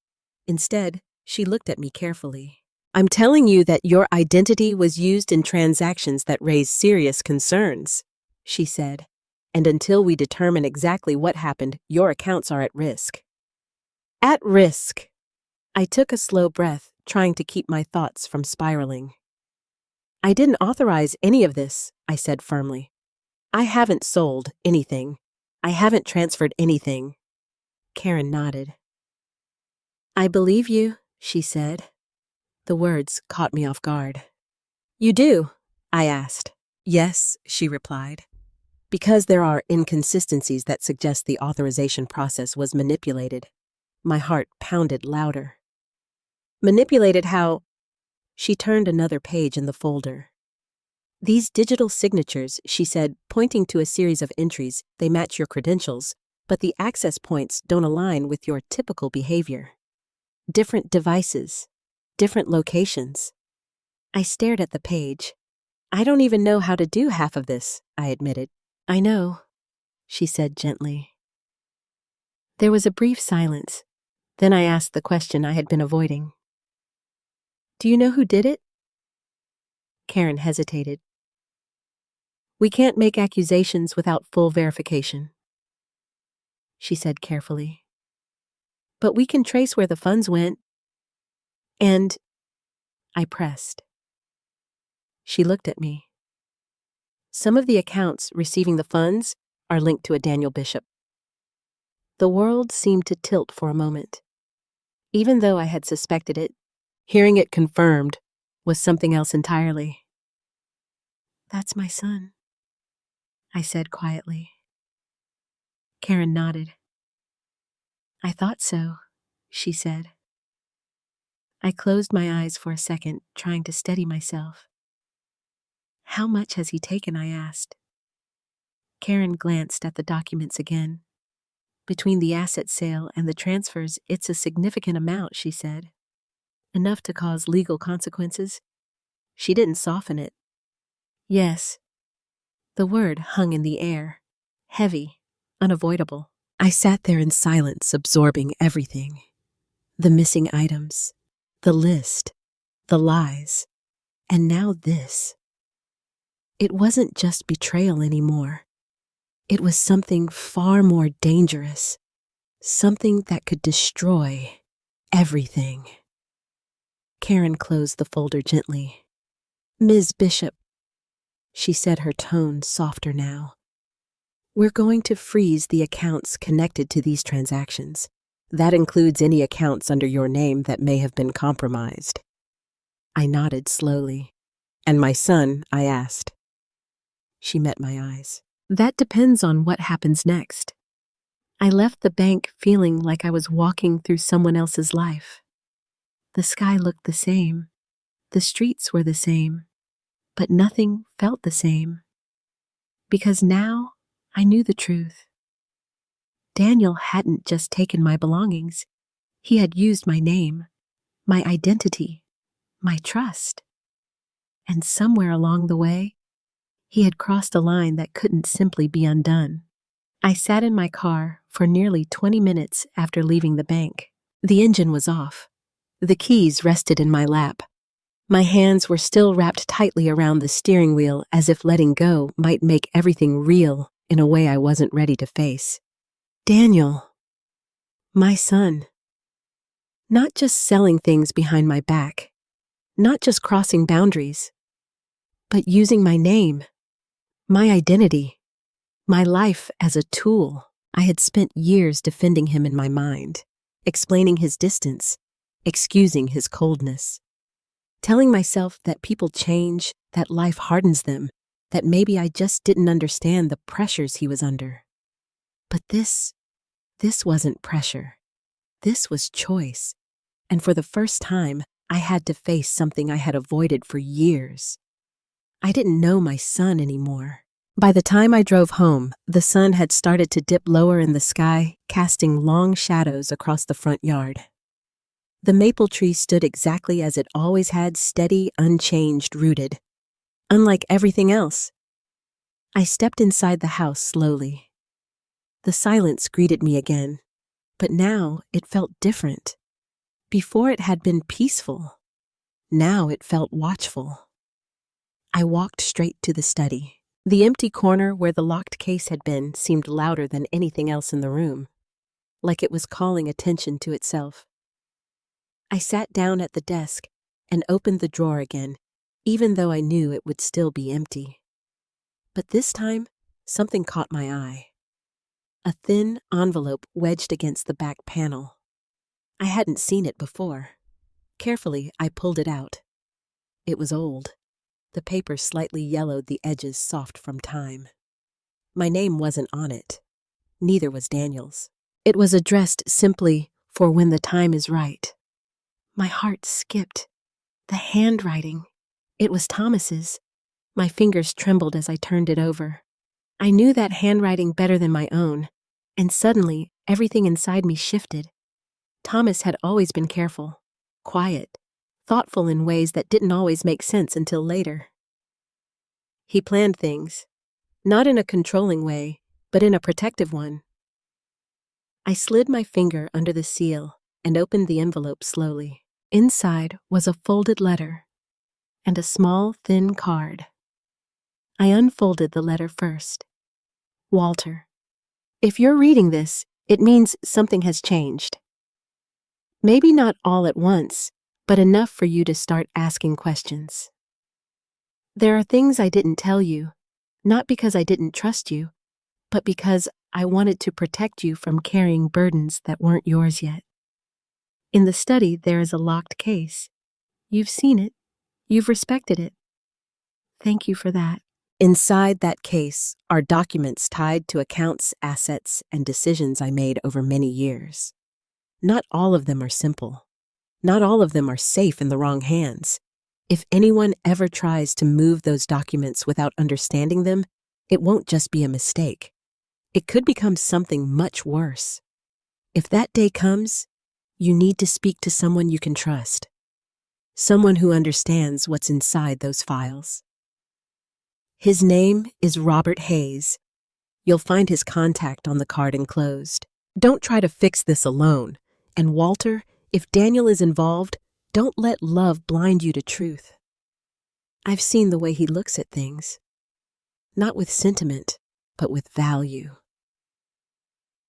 Instead, she looked at me carefully. I'm telling you that your identity was used in transactions that raise serious concerns, she said. And until we determine exactly what happened, your accounts are at risk. At risk. I took a slow breath, trying to keep my thoughts from spiraling. I didn't authorize any of this, I said firmly. I haven't sold anything. I haven't transferred anything. Karen nodded. I believe you, she said. The words caught me off guard. You do? I asked. Yes, she replied. Because there are inconsistencies that suggest the authorization process was manipulated. My heart pounded louder. Manipulated how? She turned another page in the folder. These digital signatures, she said, pointing to a series of entries, they match your credentials, but the access points don't align with your typical behavior. Different devices, different locations. I stared at the page. I don't even know how to do half of this, I admitted. I know, she said gently. There was a brief silence. Then I asked the question I had been avoiding. Do you know who did it? Karen hesitated. We can't make accusations without full verification, she said carefully. But we can trace where the funds went. And I pressed. She looked at me. Some of the accounts receiving the funds are linked to a Daniel Bishop. The world seemed to tilt for a moment. Even though I had suspected it, hearing it confirmed was something else entirely. That's my son, I said quietly. Karen nodded. I thought so, she said. I closed my eyes for a second, trying to steady myself. How much has he taken? I asked. Karen glanced at the documents again. Between the asset sale and the transfers, it's a significant amount, she said. Enough to cause legal consequences. She didn't soften it. Yes. The word hung in the air. Heavy, unavoidable. I sat there in silence, absorbing everything. The missing items, the list, the lies, and now this. It wasn't just betrayal anymore. It was something far more dangerous, something that could destroy everything. Karen closed the folder gently. Ms. Bishop, she said, her tone softer now. We're going to freeze the accounts connected to these transactions. That includes any accounts under your name that may have been compromised. I nodded slowly. And my son, I asked. She met my eyes. That depends on what happens next. I left the bank feeling like I was walking through someone else's life. The sky looked the same. The streets were the same. But nothing felt the same. Because now I knew the truth. Daniel hadn't just taken my belongings. He had used my name, my identity, my trust. And somewhere along the way, he had crossed a line that couldn't simply be undone. I sat in my car for nearly 20 minutes after leaving the bank. The engine was off. The keys rested in my lap. My hands were still wrapped tightly around the steering wheel as if letting go might make everything real in a way I wasn't ready to face. Daniel. My son. Not just selling things behind my back. Not just crossing boundaries. But using my name. My identity. My life as a tool. I had spent years defending him in my mind, explaining his distance, excusing his coldness, telling myself that people change, that life hardens them, that maybe I just didn't understand the pressures he was under. But this wasn't pressure. This was choice. And for the first time, I had to face something I had avoided for years. I didn't know my son anymore. By the time I drove home, the sun had started to dip lower in the sky, casting long shadows across the front yard. The maple tree stood exactly as it always had, steady, unchanged, rooted. Unlike everything else. I stepped inside the house slowly. The silence greeted me again, but now it felt different. Before it had been peaceful. Now it felt watchful. I walked straight to the study. The empty corner where the locked case had been seemed louder than anything else in the room, like it was calling attention to itself. I sat down at the desk and opened the drawer again, even though I knew it would still be empty. But this time, something caught my eye. A thin envelope wedged against the back panel. I hadn't seen it before. Carefully, I pulled it out. It was old. The paper slightly yellowed, the edges soft from time. My name wasn't on it. Neither was Daniel's. It was addressed simply, for when the time is right. My heart skipped. The handwriting. It was Thomas's. My fingers trembled as I turned it over. I knew that handwriting better than my own, and suddenly everything inside me shifted. Thomas had always been careful, quiet, thoughtful in ways that didn't always make sense until later. He planned things, not in a controlling way, but in a protective one. I slid my finger under the seal and opened the envelope slowly. Inside was a folded letter and a small, thin card. I unfolded the letter first. Walter, if you're reading this, it means something has changed. Maybe not all at once, but enough for you to start asking questions. There are things I didn't tell you, not because I didn't trust you, but because I wanted to protect you from carrying burdens that weren't yours yet. In the study, there is a locked case. You've seen it. You've respected it. Thank you for that. Inside that case are documents tied to accounts, assets, and decisions I made over many years. Not all of them are simple. Not all of them are safe in the wrong hands. If anyone ever tries to move those documents without understanding them, it won't just be a mistake. It could become something much worse. If that day comes, you need to speak to someone you can trust. Someone who understands what's inside those files. His name is Robert Hayes. You'll find his contact on the card enclosed. Don't try to fix this alone. And Walter, if Daniel is involved, don't let love blind you to truth. I've seen the way he looks at things. Not with sentiment, but with value.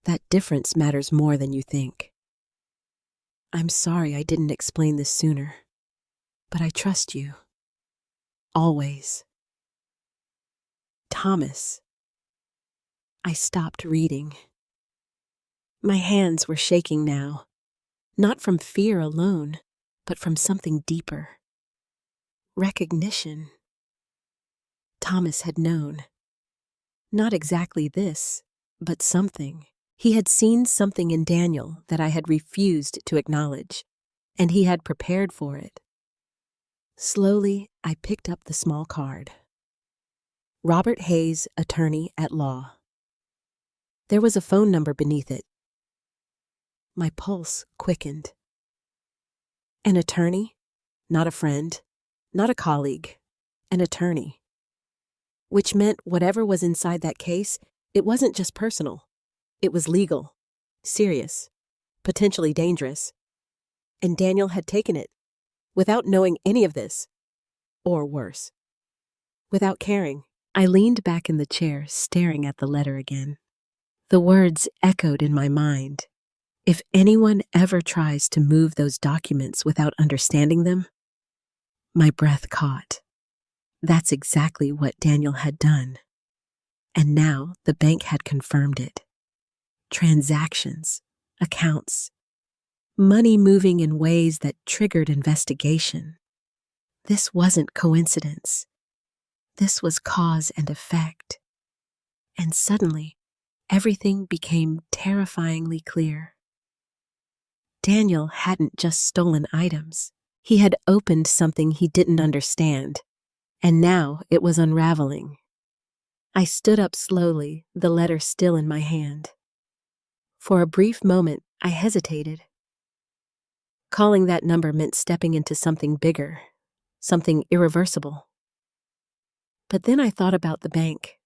That difference matters more than you think. I'm sorry I didn't explain this sooner, but I trust you. Always. Thomas. I stopped reading. My hands were shaking now, not from fear alone, but from something deeper. Recognition. Thomas had known. Not exactly this, but something. He had seen something in Daniel that I had refused to acknowledge, and he had prepared for it. Slowly, I picked up the small card. Robert Hayes, attorney at law. There was a phone number beneath it. My pulse quickened. An attorney? Not a friend, not a colleague, an attorney. Which meant whatever was inside that case, it wasn't just personal. It was legal, serious, potentially dangerous. And Daniel had taken it, without knowing any of this. Or worse, without caring. I leaned back in the chair, staring at the letter again. The words echoed in my mind. If anyone ever tries to move those documents without understanding them, my breath caught. That's exactly what Daniel had done. And now the bank had confirmed it. Transactions, accounts, money moving in ways that triggered investigation. This wasn't coincidence. This was cause and effect. And suddenly, everything became terrifyingly clear. Daniel hadn't just stolen items. He had opened something he didn't understand, and now it was unraveling. I stood up slowly, the letter still in my hand. For a brief moment, I hesitated. Calling that number meant stepping into something bigger, something irreversible. But then I thought about the bank,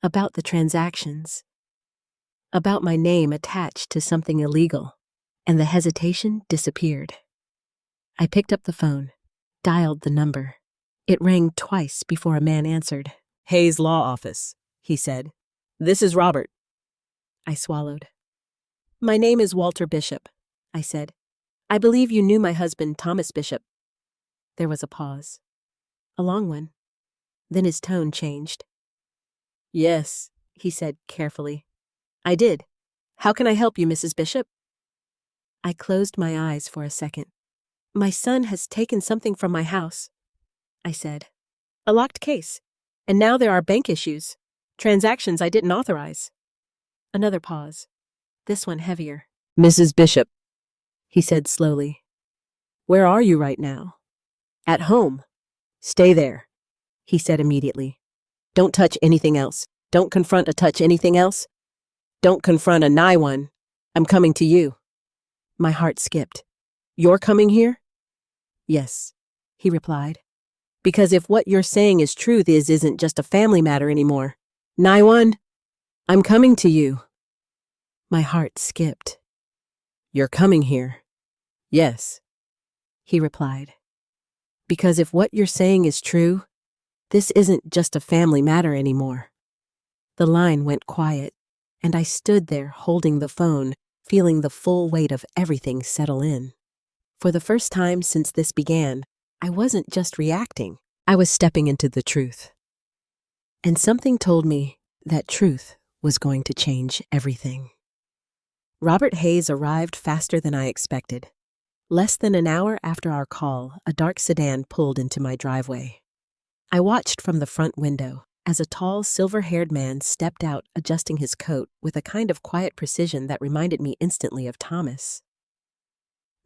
about the transactions, about my name attached to something illegal, and the hesitation disappeared. I picked up the phone, dialed the number. It rang twice before a man answered. "Hayes Law Office," he said. "This is Robert." I swallowed. "My name is Walter Bishop," I said. "I believe you knew my husband, Thomas Bishop." There was a pause. A long one. Then his tone changed. "Yes," he said carefully. "I did. How can I help you, Mrs. Bishop?" I closed my eyes for a second. "My son has taken something from my house," I said. "A locked case. And now there are bank issues. Transactions I didn't authorize." Another pause. This one heavier. "Mrs. Bishop, he said slowly. Where are you right now? At home. Stay there, he said immediately. Don't touch anything else. Don't confront or touch anything else. Don't confront a nigh one. I'm coming to you. My heart skipped. You're coming here? Yes, he replied. Because if what you're saying is truth, isn't just a family matter anymore. Nigh one, I'm coming to you. My heart skipped. You're coming here? Yes, he replied. Because if what you're saying is true, this isn't just a family matter anymore. The line went quiet, and I stood there holding the phone, feeling the full weight of everything settle in. For the first time since this began, I wasn't just reacting, I was stepping into the truth. And something told me that truth was going to change everything. Robert Hayes arrived faster than I expected. Less than an hour after our call, a dark sedan pulled into my driveway. I watched from the front window as a tall, silver-haired man stepped out, adjusting his coat with a kind of quiet precision that reminded me instantly of Thomas.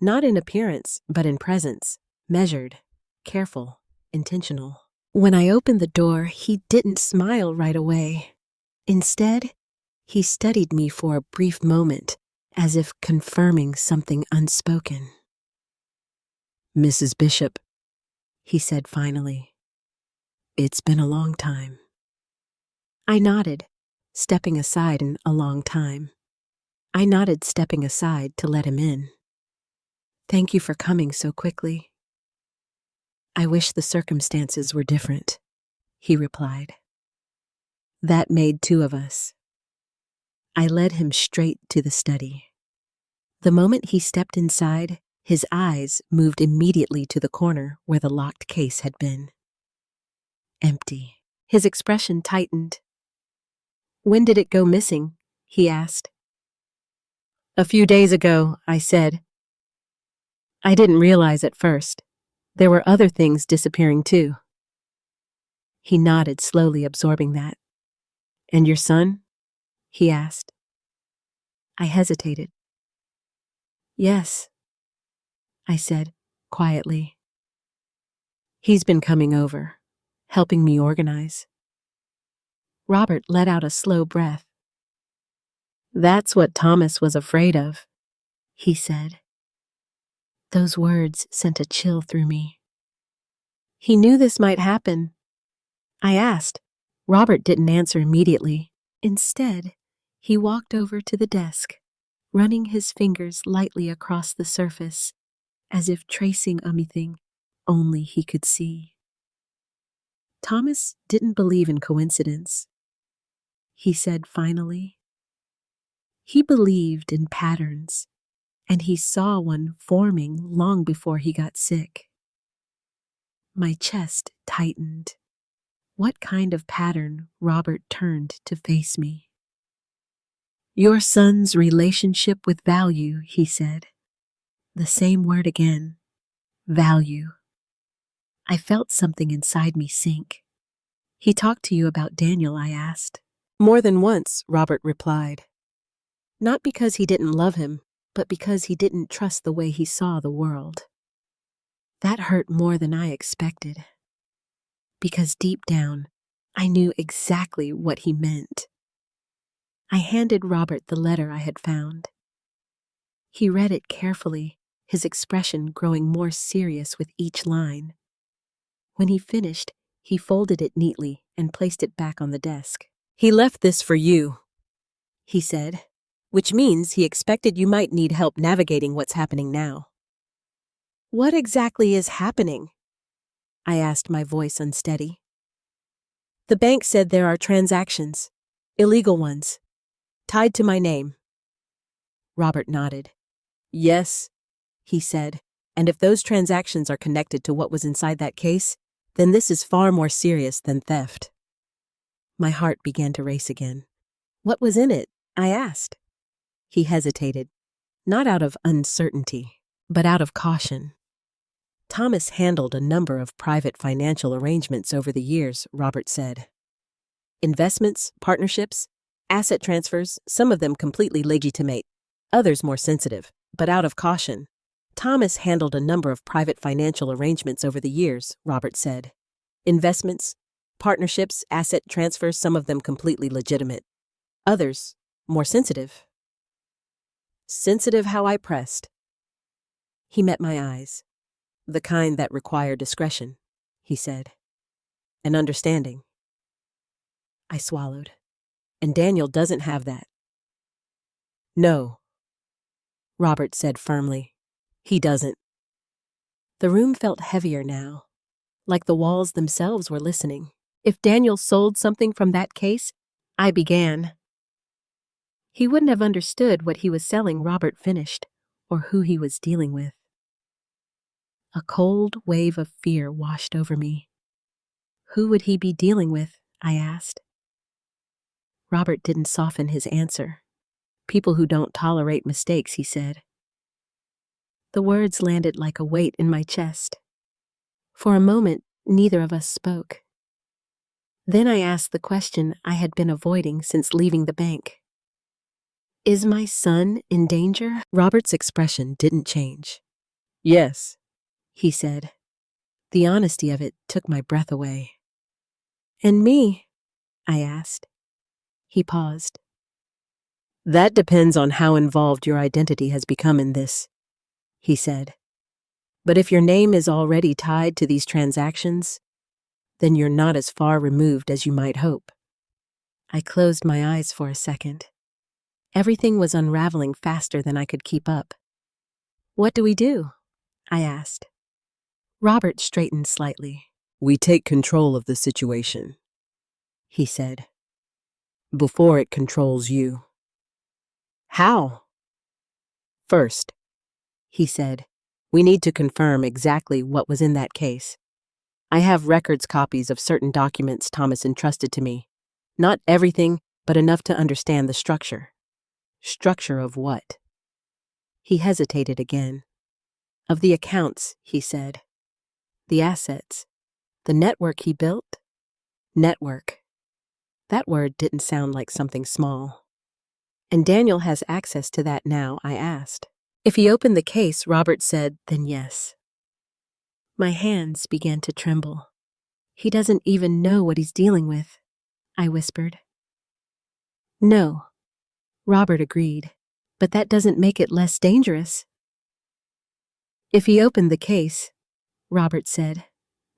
Not in appearance, but in presence, measured, careful, intentional. When I opened the door, he didn't smile right away. Instead, he studied me for a brief moment, as if confirming something unspoken. Mrs. Bishop, he said finally. It's been a long time. I nodded, stepping aside in a long time. I nodded, stepping aside to let him in. Thank you for coming so quickly. I wish the circumstances were different, he replied. That made two of us. I led him straight to the study. The moment he stepped inside, his eyes moved immediately to the corner where the locked case had been. Empty. His expression tightened. When did it go missing? He asked. A few days ago, I said. I didn't realize at first. There were other things disappearing too. He nodded, slowly absorbing that. And your son? He asked. I hesitated. Yes, I said, quietly. He's been coming over, helping me organize. Robert let out a slow breath. That's what Thomas was afraid of, he said. Those words sent a chill through me. He knew this might happen. I asked. Robert didn't answer immediately. Instead, he walked over to the desk, running his fingers lightly across the surface, as if tracing anything only he could see. Thomas didn't believe in coincidence, he said finally. He believed in patterns, and he saw one forming long before he got sick. My chest tightened. What kind of pattern Robert turned to face me? Your son's relationship with value, he said. The same word again, value. I felt something inside me sink. He talked to you about Daniel, I asked. More than once, Robert replied. Not because he didn't love him, but because he didn't trust the way he saw the world. That hurt more than I expected. Because deep down, I knew exactly what he meant. I handed Robert the letter I had found. He read it carefully, his expression growing more serious with each line. When he finished, he folded it neatly and placed it back on the desk. He left this for you, he said, which means he expected you might need help navigating what's happening now. What exactly is happening? I asked, my voice unsteady. The bank said there are transactions, illegal ones, tied to my name. Robert nodded. Yes, he said, and if those transactions are connected to what was inside that case, then this is far more serious than theft. My heart began to race again. What was in it? I asked. He hesitated, not out of uncertainty, but out of caution. Thomas handled a number of private financial arrangements over the years, Robert said. Investments, partnerships, asset transfers, some of them completely legitimate, others more sensitive, but out of caution. Thomas handled a number of private financial arrangements over the years, Robert said. Investments, partnerships, asset transfers, some of them completely legitimate. Others, more sensitive. Sensitive how I pressed. He met my eyes. The kind that require discretion, he said. And understanding. I swallowed. And Daniel doesn't have that. No, Robert said firmly. He doesn't. The room felt heavier now, like the walls themselves were listening. If Daniel sold something from that case, I began. He wouldn't have understood what he was selling, Robert finished, or who he was dealing with. A cold wave of fear washed over me. Who would he be dealing with? I asked. Robert didn't soften his answer. People who don't tolerate mistakes, he said. The words landed like a weight in my chest. For a moment, neither of us spoke. Then I asked the question I had been avoiding since leaving the bank. Is my son in danger? Robert's expression didn't change. Yes, he said. The honesty of it took my breath away. And me? I asked. He paused. That depends on how involved your identity has become in this, he said. But if your name is already tied to these transactions, then you're not as far removed as you might hope. I closed my eyes for a second. Everything was unraveling faster than I could keep up. What do we do? I asked. Robert straightened slightly. We take control of the situation, he said, before it controls you. How? First, he said, we need to confirm exactly what was in that case. I have records copies of certain documents Thomas entrusted to me. Not everything, but enough to understand the structure. Structure of what? He hesitated again. Of the accounts, he said. The assets. The network he built? Network. That word didn't sound like something small. And Daniel has access to that now, I asked. If he opened the case, Robert said, then yes. My hands began to tremble. He doesn't even know what he's dealing with, I whispered. No, Robert agreed, but that doesn't make it less dangerous. If he opened the case, Robert said,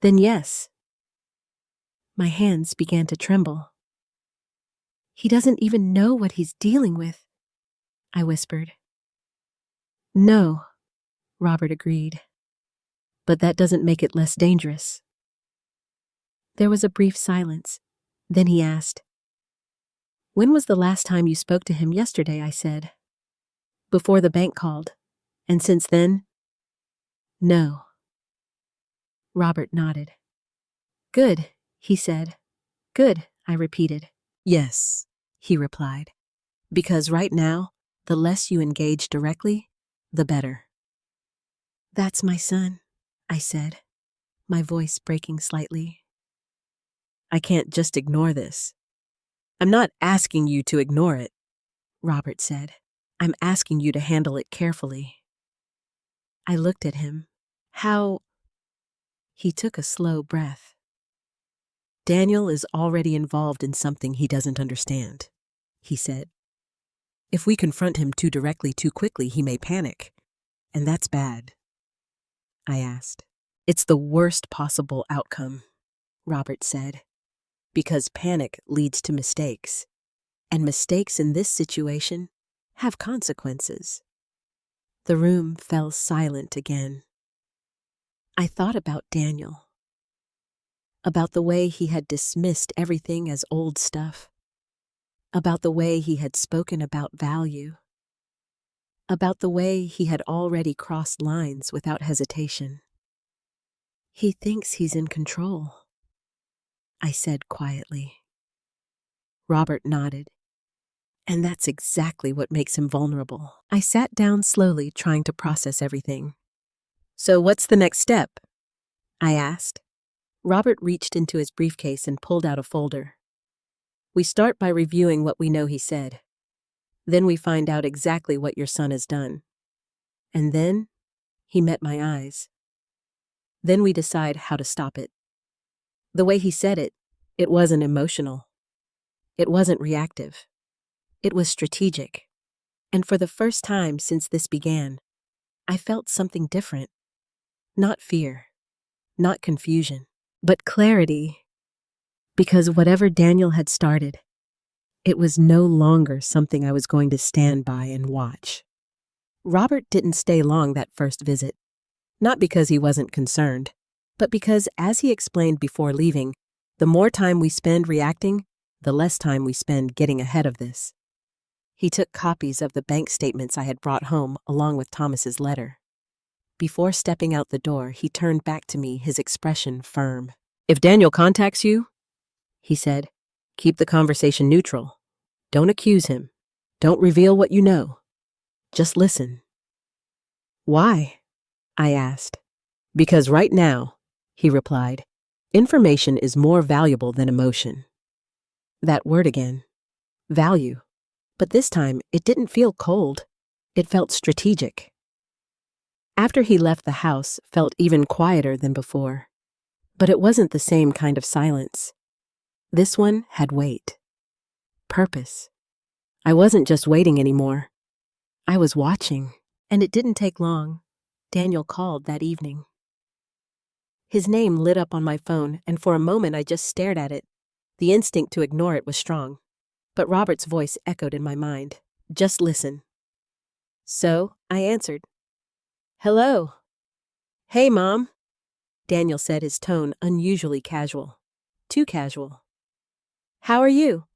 then yes. My hands began to tremble. He doesn't even know what he's dealing with, I whispered. No, Robert agreed, but that doesn't make it less dangerous. There was a brief silence. Then he asked, when was the last time you spoke to him? Yesterday, I said. Before the bank called. And since then? No. Robert nodded. Good, he said. Good, I repeated. Yes, he replied. Because right now, the less you engage directly, the better. That's my son, I said, my voice breaking slightly. I can't just ignore this. I'm not asking you to ignore it, Robert said. I'm asking you to handle it carefully. I looked at him. How? He took a slow breath. Daniel is already involved in something he doesn't understand, he said. If we confront him too directly too quickly, he may panic. And that's bad. I asked. It's the worst possible outcome, Robert said, because panic leads to mistakes. And mistakes in this situation have consequences. The room fell silent again. I thought about Daniel, about the way he had dismissed everything as old stuff, about the way he had spoken about value, about the way he had already crossed lines without hesitation. He thinks he's in control, I said quietly. Robert nodded. And that's exactly what makes him vulnerable. I sat down slowly, trying to process everything. So what's the next step? I asked. Robert reached into his briefcase and pulled out a folder. We start by reviewing what we know he said. Then we find out exactly what your son has done. And then, He met my eyes. Then we decide how to stop it. The way he said it, it wasn't emotional. It wasn't reactive. It was strategic. And for the first time since this began, I felt something different. Not fear, not confusion, but clarity. Because whatever Daniel had started, it was no longer something I was going to stand by and watch. Robert didn't stay long that first visit, not because he wasn't concerned, but because, as he explained before leaving, the more time we spend reacting, the less time we spend getting ahead of this. He took copies of the bank statements I had brought home along with Thomas's letter. Before stepping out the door, he turned back to me, his expression firm. "If Daniel contacts you," he said, "keep the conversation neutral. Don't accuse him. Don't reveal what you know. Just listen." "Why?" I asked. "Because right now," he replied, "information is more valuable than emotion." That word again. Value. But this time, it didn't feel cold. It felt strategic. After he left, the house felt even quieter than before. But it wasn't the same kind of silence. This one had weight. Purpose. I wasn't just waiting anymore. I was watching. And it didn't take long. Daniel called that evening. His name lit up on my phone, and for a moment I just stared at it. The instinct to ignore it was strong. But Robert's voice echoed in my mind. "Just listen." So I answered. "Hello." "Hey, Mom," Daniel said, his tone unusually casual. Too casual. "How are you?"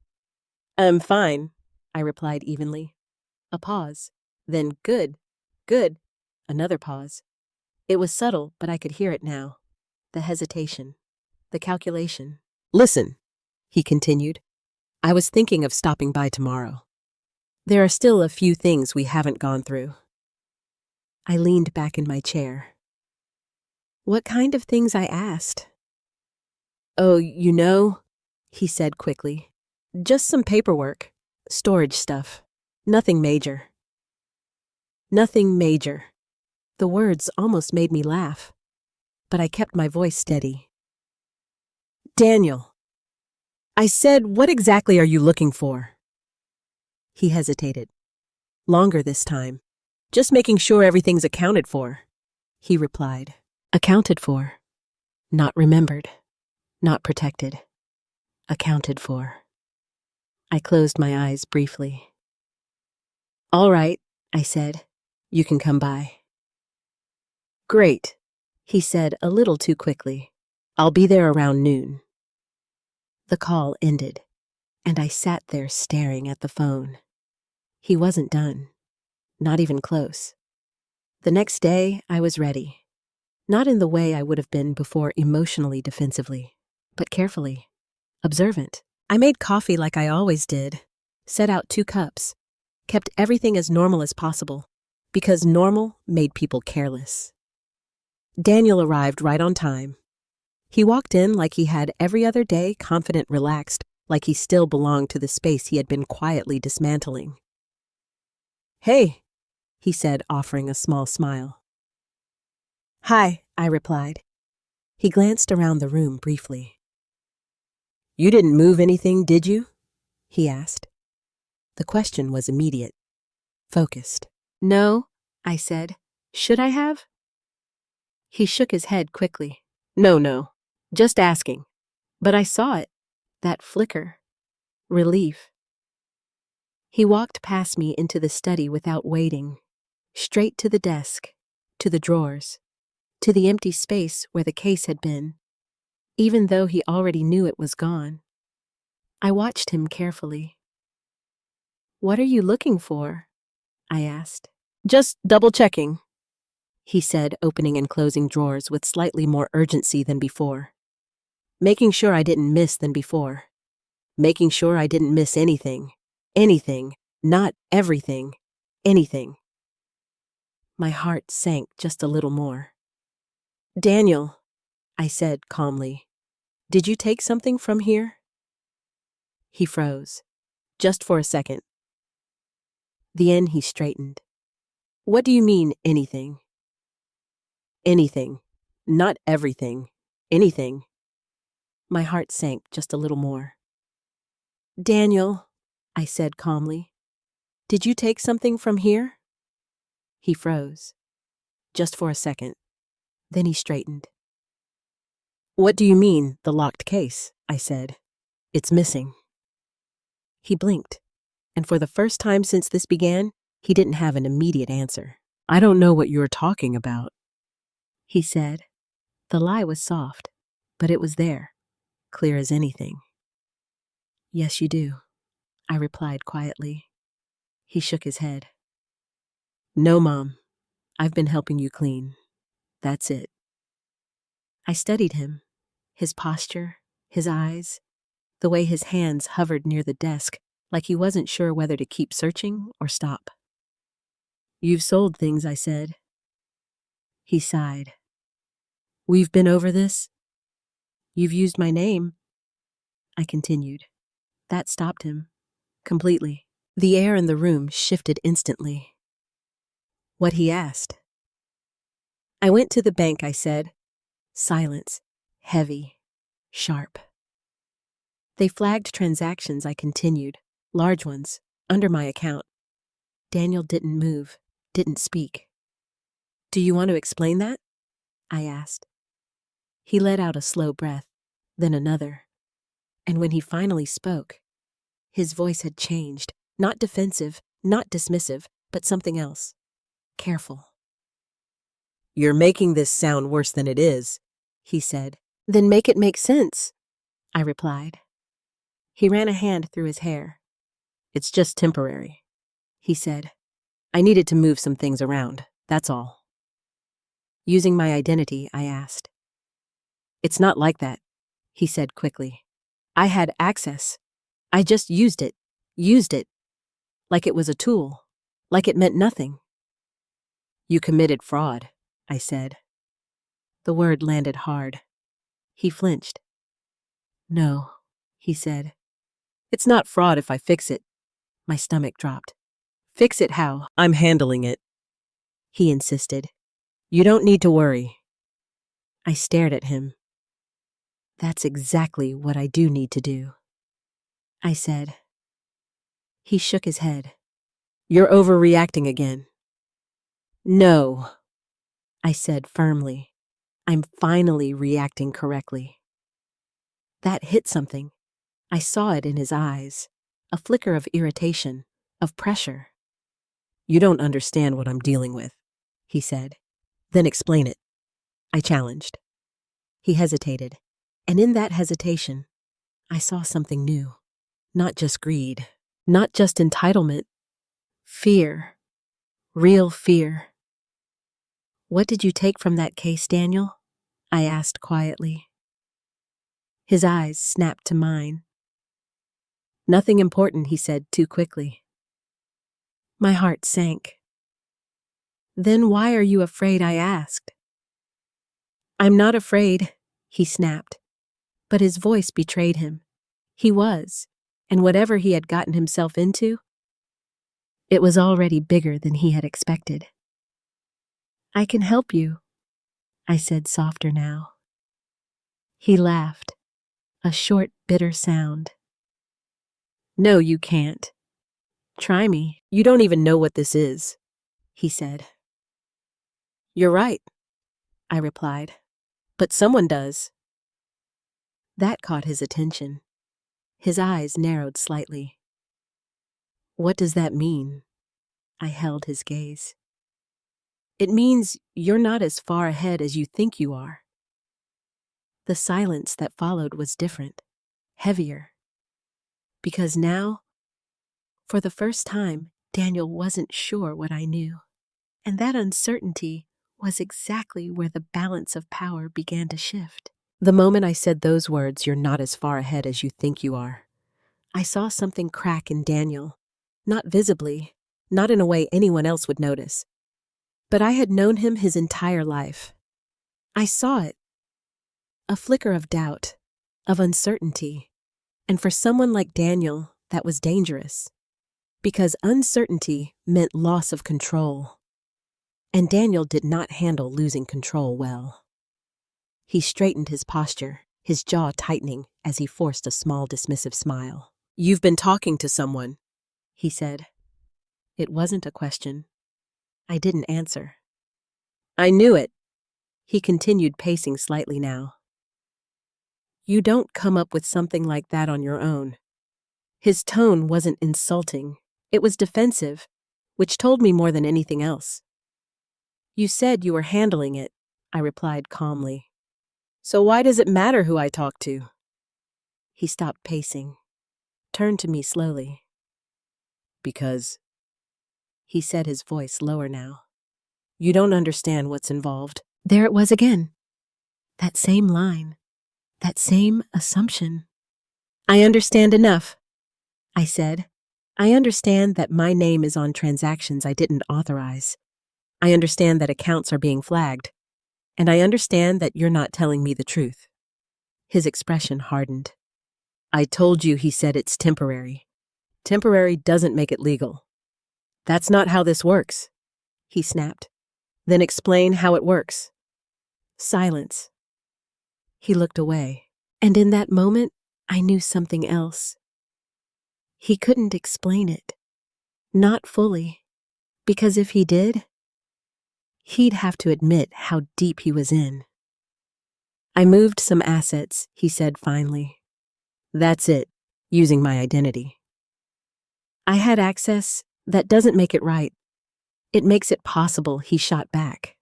"I'm fine," I replied evenly. A pause. Then good. Another pause. It was subtle, but I could hear it now. The hesitation. The calculation. "Listen," he continued. "I was thinking of stopping by tomorrow. There are still a few things we haven't gone through." I leaned back in my chair. "What kind of things?" I asked. "Oh, he said quickly. "Just some paperwork, storage stuff. Nothing major." Nothing major. The words almost made me laugh, but I kept my voice steady. "Daniel," I said, "what exactly are you looking for?" He hesitated. Longer this time. "Just making sure everything's accounted for," he replied. Accounted for. Not remembered. Not protected. Accounted for. I closed my eyes briefly. "All right," I said. "You can come by." "Great," he said a little too quickly. "I'll be there around noon." The call ended, and I sat there staring at the phone. He wasn't done. Not even close. The next day, I was ready. Not in the way I would have been before, emotionally defensively, but carefully, observant. I made coffee like I always did, set out 2 cups, kept everything as normal as possible, because normal made people careless. Daniel arrived right on time. He walked in like he had every other day, confident, relaxed, like he still belonged to the space he had been quietly dismantling. "Hey," he said, offering a small smile. "Hi," I replied. He glanced around the room briefly. "You didn't move anything, did you?" he asked. The question was immediate, focused. "No," I said. "Should I have?" He shook his head quickly. No, just asking." But I saw it, that flicker. Relief. He walked past me into the study without waiting, straight to the desk, to the drawers, to the empty space where the case had been, even though he already knew it was gone. I watched him carefully. "What are you looking for?" I asked. "Just double-checking," he said, opening and closing drawers with slightly more urgency than before. "Making sure I didn't miss than before. Making sure I didn't miss anything. Anything, not everything. Anything." My heart sank just a little more. "Daniel," I said calmly, "did you take something from here?" He froze, just for a second. Then he straightened. "What do you mean, anything?" Anything. Not everything. Anything. My heart sank just a little more. Daniel, I said calmly, did you take something from here? He froze. Just for a second. Then he straightened. What do you mean, the locked case? I said. It's missing. He blinked, and for the first time since this began, he didn't have an immediate answer. I don't know what you're talking about, he said. The lie was soft, but it was there, clear as anything. Yes, you do, I replied quietly. He shook his head. No, Mom. I've been helping you clean. That's it. I studied him, his posture, his eyes, the way his hands hovered near the desk, like he wasn't sure whether to keep searching or stop. You've sold things, I said. He sighed. We've been over this. You've used my name, I continued. That stopped him, completely. The air in the room shifted instantly. What he asked. I went to the bank, I said. Silence, heavy, sharp. They flagged transactions, I continued, large ones, under my account. Daniel didn't move, didn't speak. Do you want to explain that? I asked. He let out a slow breath, then another. And when he finally spoke, his voice had changed, not defensive, not dismissive, but something else. Careful. You're making this sound worse than it is, he said. Then make it make sense, I replied. He ran a hand through his hair. It's just temporary, he said. I needed to move some things around, that's all. Using my identity, I asked. It's not like that, he said quickly. I had access. I just used it, like it was a tool, like it meant nothing. You committed fraud, I said. The word landed hard. He flinched. No, he said. It's not fraud if I fix it. My stomach dropped. Fix it how? I'm handling it, he insisted. You don't need to worry. I stared at him. That's exactly what I do need to do, I said. He shook his head. You're overreacting again. No, I said firmly. I'm finally reacting correctly. That hit something. I saw it in his eyes, a flicker of irritation, of pressure. You don't understand what I'm dealing with, he said. Then explain it, I challenged. He hesitated, and in that hesitation, I saw something new. Not just greed, not just entitlement, fear, real fear. What did you take from that case, Daniel? I asked quietly. His eyes snapped to mine. Nothing important, he said too quickly. My heart sank. Then why are you afraid? I asked. I'm not afraid, he snapped, but his voice betrayed him. He was, and whatever he had gotten himself into, it was already bigger than he had expected. I can help you, I said softer now. He laughed, a short, bitter sound. No, you can't. Try me. You don't even know what this is, he said. You're right, I replied. But someone does. That caught his attention. His eyes narrowed slightly. What does that mean? I held his gaze. It means you're not as far ahead as you think you are. The silence that followed was different, heavier. Because now, for the first time, Daniel wasn't sure what I knew. And that uncertainty was exactly where the balance of power began to shift. The moment I said those words, you're not as far ahead as you think you are, I saw something crack in Daniel, not visibly, not in a way anyone else would notice. But I had known him his entire life. I saw it. A flicker of doubt, of uncertainty. And for someone like Daniel, that was dangerous. Because uncertainty meant loss of control. And Daniel did not handle losing control well. He straightened his posture, his jaw tightening as he forced a small dismissive smile. "You've been talking to someone," he said. It wasn't a question. I didn't answer. "I knew it." He continued, pacing slightly now. "You don't come up with something like that on your own." His tone wasn't insulting. It was defensive, which told me more than anything else. "You said you were handling it," I replied calmly. "So why does it matter who I talk to?" He stopped pacing, turned to me slowly. "Because," he said, his voice lower now, "you don't understand what's involved." There it was again. That same line. That same assumption. "I understand enough," I said. "I understand that my name is on transactions I didn't authorize. I understand that accounts are being flagged. And I understand that you're not telling me the truth." His expression hardened. "I told you," he said, "it's temporary. Temporary doesn't make it legal." "That's not how this works," he snapped. "Then explain how it works." Silence. He looked away. And in that moment, I knew something else. He couldn't explain it. Not fully. Because if he did, he'd have to admit how deep he was in. "I moved some assets," he said finally. "That's it, using my identity." "I had access. That doesn't make it right. It makes it possible," he shot back.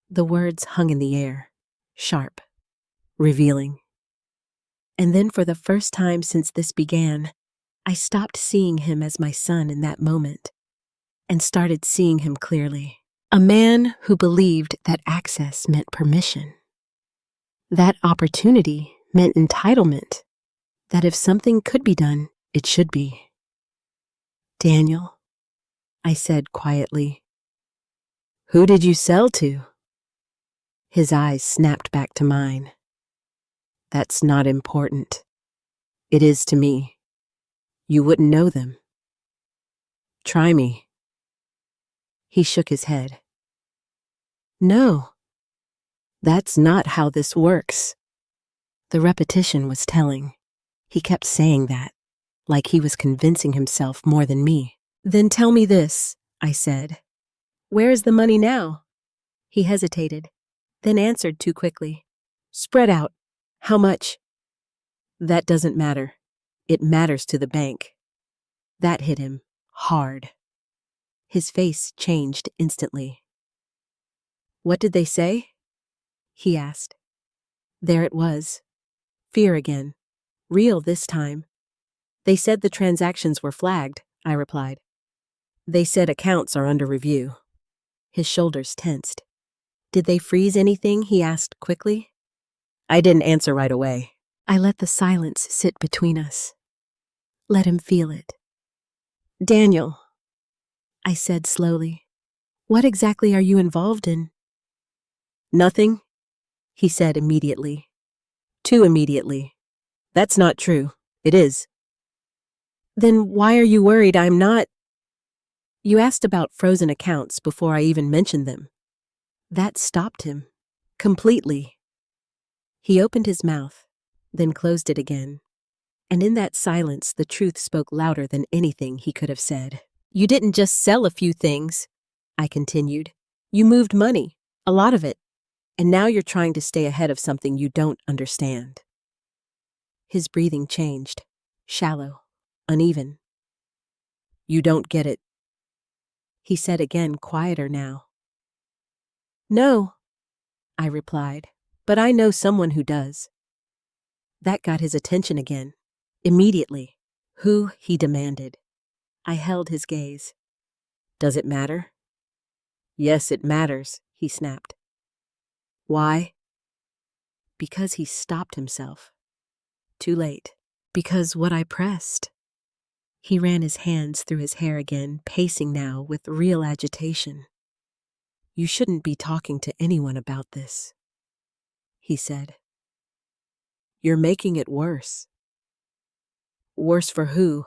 The words hung in the air, sharp, revealing. And then for the first time since this began, I stopped seeing him as my son in that moment and started seeing him clearly. A man who believed that access meant permission. That opportunity meant entitlement. That if something could be done, it should be. "Daniel," I said quietly. "Who did you sell to?" His eyes snapped back to mine. "That's not important. It is to me. You wouldn't know them. Try me." He shook his head. "No, that's not how this works." The repetition was telling. He kept saying that, like he was convincing himself more than me. "Then tell me this," I said. "Where is the money now?" He hesitated, then answered too quickly. "Spread out. How much?" "That doesn't matter. It matters to the bank." That hit him hard. His face changed instantly. "What did they say?" he asked. There it was. Fear again. Real this time. "They said the transactions were flagged," I replied. "They said accounts are under review." His shoulders tensed. "Did they freeze anything?" he asked quickly. I didn't answer right away. I let the silence sit between us. Let him feel it. "Daniel," I said slowly, "what exactly are you involved in?" "Nothing," he said immediately. Too immediately. "That's not true. It is." "Then why are you worried I'm not?" "You asked about frozen accounts before I even mentioned them." That stopped him. Completely. He opened his mouth, then closed it again. And in that silence, the truth spoke louder than anything he could have said. "You didn't just sell a few things," I continued. "You moved money, a lot of it. And now you're trying to stay ahead of something you don't understand." His breathing changed, shallow, uneven. "You don't get it," he said again, quieter now. "No," I replied, "but I know someone who does." That got his attention again, immediately. "Who?" he demanded. I held his gaze. "Does it matter?" "Yes, it matters," he snapped. "Why?" Because he stopped himself. Too late. Because what I pressed. He ran his hands through his hair again, pacing now with real agitation. "You shouldn't be talking to anyone about this," he said. "You're making it worse." "Worse for who?"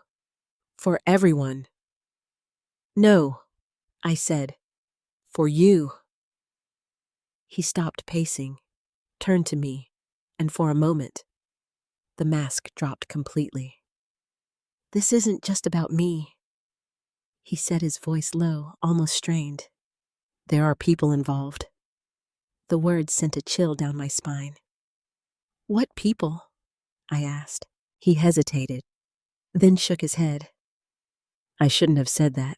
"For everyone." "No," I said, For you. He stopped pacing, turned to me, and for a moment, the mask dropped completely. This isn't just about me. He said, his voice low, almost strained. There are people involved. The words sent a chill down my spine. What people? I asked. He hesitated, then shook his head. I shouldn't have said that.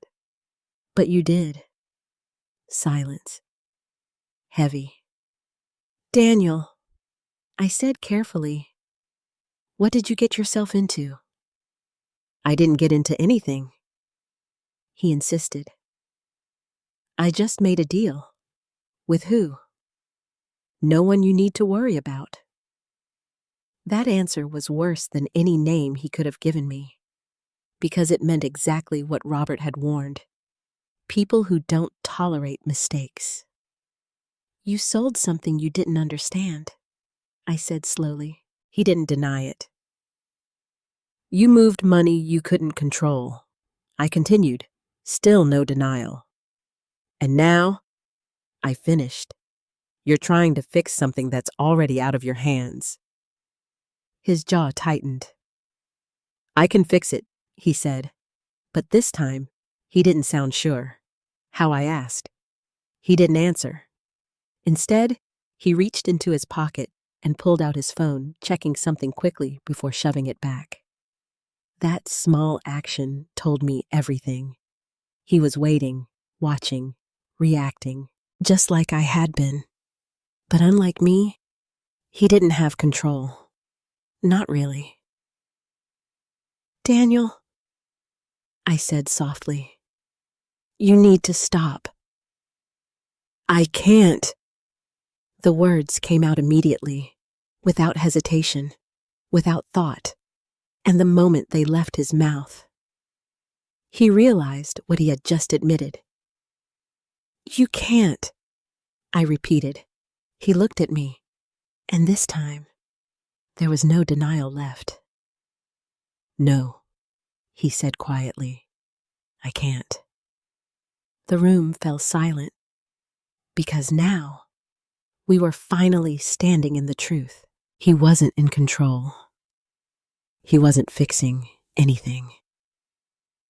But you did. Silence. Heavy. Daniel, I said carefully. What did you get yourself into? I didn't get into anything. He insisted. I just made a deal. With who? No one you need to worry about. That answer was worse than any name he could have given me, because it meant exactly what Robert had warned. People who don't tolerate mistakes. You sold something you didn't understand, I said slowly. He didn't deny it. You moved money you couldn't control. I continued, still no denial. And now, I finished. You're trying to fix something that's already out of your hands. His jaw tightened. I can fix it, he said. But this time, he didn't sound sure. How I asked. He didn't answer. Instead, he reached into his pocket and pulled out his phone, checking something quickly before shoving it back. That small action told me everything. He was waiting, watching, reacting, just like I had been. But unlike me, he didn't have control. Not really. Daniel, I said softly, you need to stop. I can't. The words came out immediately, without hesitation, without thought, and the moment they left his mouth, he realized what he had just admitted. You can't, I repeated. He looked at me, and this time, there was no denial left. No, he said quietly, I can't. The room fell silent, because now we were finally standing in the truth. He wasn't in control. He wasn't fixing anything.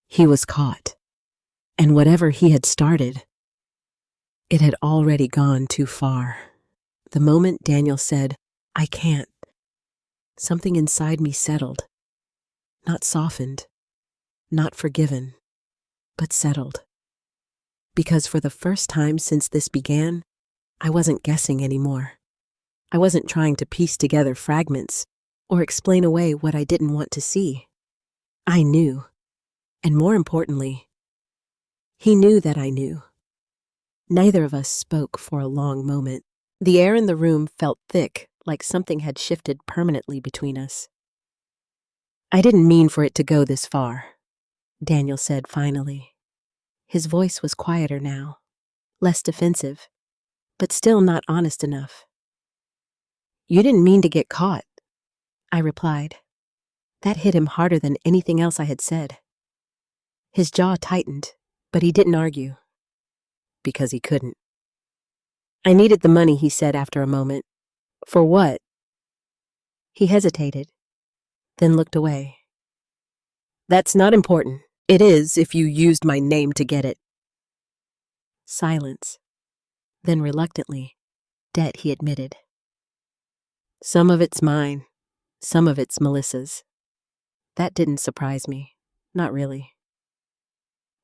He was caught, and whatever he had started, it had already gone too far. The moment Daniel said, I can't, something inside me settled. Not softened, not forgiven, but settled. Because for the first time since this began, I wasn't guessing anymore. I wasn't trying to piece together fragments or explain away what I didn't want to see. I knew, and more importantly, he knew that I knew. Neither of us spoke for a long moment. The air in the room felt thick, like something had shifted permanently between us. I didn't mean for it to go this far, Daniel said finally. His voice was quieter now, less defensive, but still not honest enough. You didn't mean to get caught, I replied. That hit him harder than anything else I had said. His jaw tightened, but he didn't argue. Because he couldn't. I needed the money, he said after a moment. For what? He hesitated, then looked away. That's not important. It is if you used my name to get it. Silence. Then reluctantly, debt, he admitted. Some of it's mine, some of it's Melissa's. That didn't surprise me. Not really.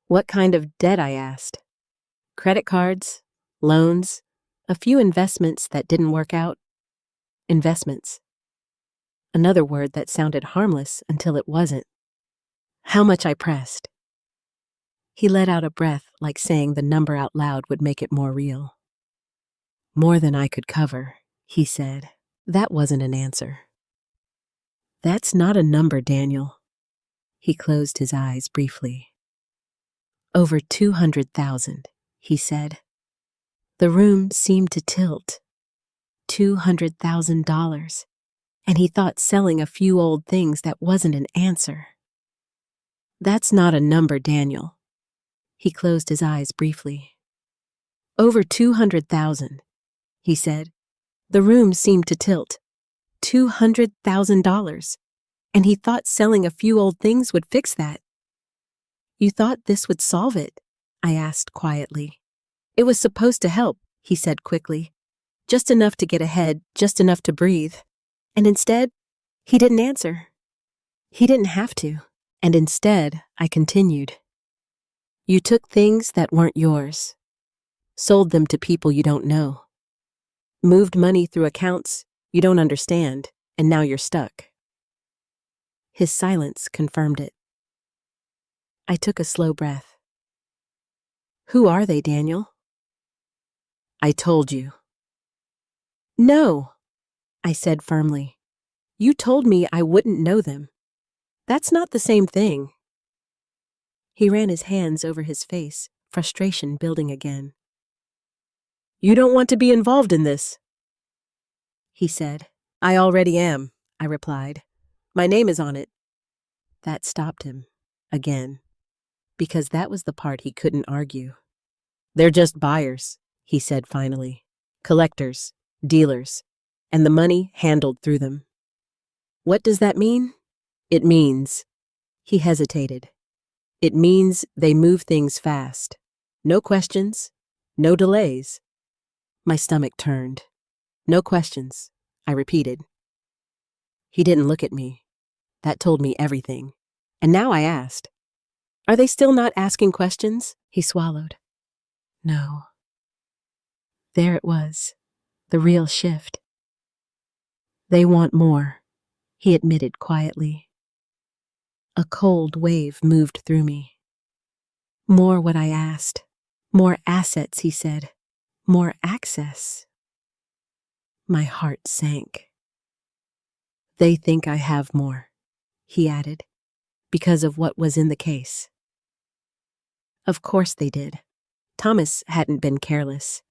What kind of debt, I asked. Credit cards, loans, a few investments that didn't work out. Investments. Another word that sounded harmless until it wasn't. How much I pressed. He let out a breath like saying the number out loud would make it more real. More than I could cover, he said. That wasn't an answer. That's not a number, Daniel. He closed his eyes briefly. Over 200,000, he said. The room seemed to tilt. $200,000. And he thought selling a few old things that wasn't an answer. That's not a number, Daniel. He closed his eyes briefly. Over 200,000, he said. The room seemed to tilt. $200,000. And he thought selling a few old things would fix that. You thought this would solve it? I asked quietly. It was supposed to help, he said quickly. Just enough to get ahead, just enough to breathe. And instead, he didn't answer. He didn't have to. And instead, I continued. You took things that weren't yours, sold them to people you don't know, moved money through accounts you don't understand, and now you're stuck. His silence confirmed it. I took a slow breath. Who are they, Daniel? I told you. No, I said firmly. You told me I wouldn't know them. That's not the same thing. He ran his hands over his face, frustration building again. You don't want to be involved in this, he said. I already am, I replied. My name is on it. That stopped him, again, because that was the part he couldn't argue. They're just buyers, he said finally. Collectors, dealers, and the money handled through them. What does that mean? It means, he hesitated. It means they move things fast. No questions, no delays. My stomach turned. No questions, I repeated. He didn't look at me. That told me everything. And now I asked, are they still not asking questions? He swallowed. No. There it was, the real shift. They want more, he admitted quietly. A cold wave moved through me. More what I asked. More assets, he said. More access. My heart sank. They think I have more, he added, because of what was in the case. Of course they did. Thomas hadn't been careless.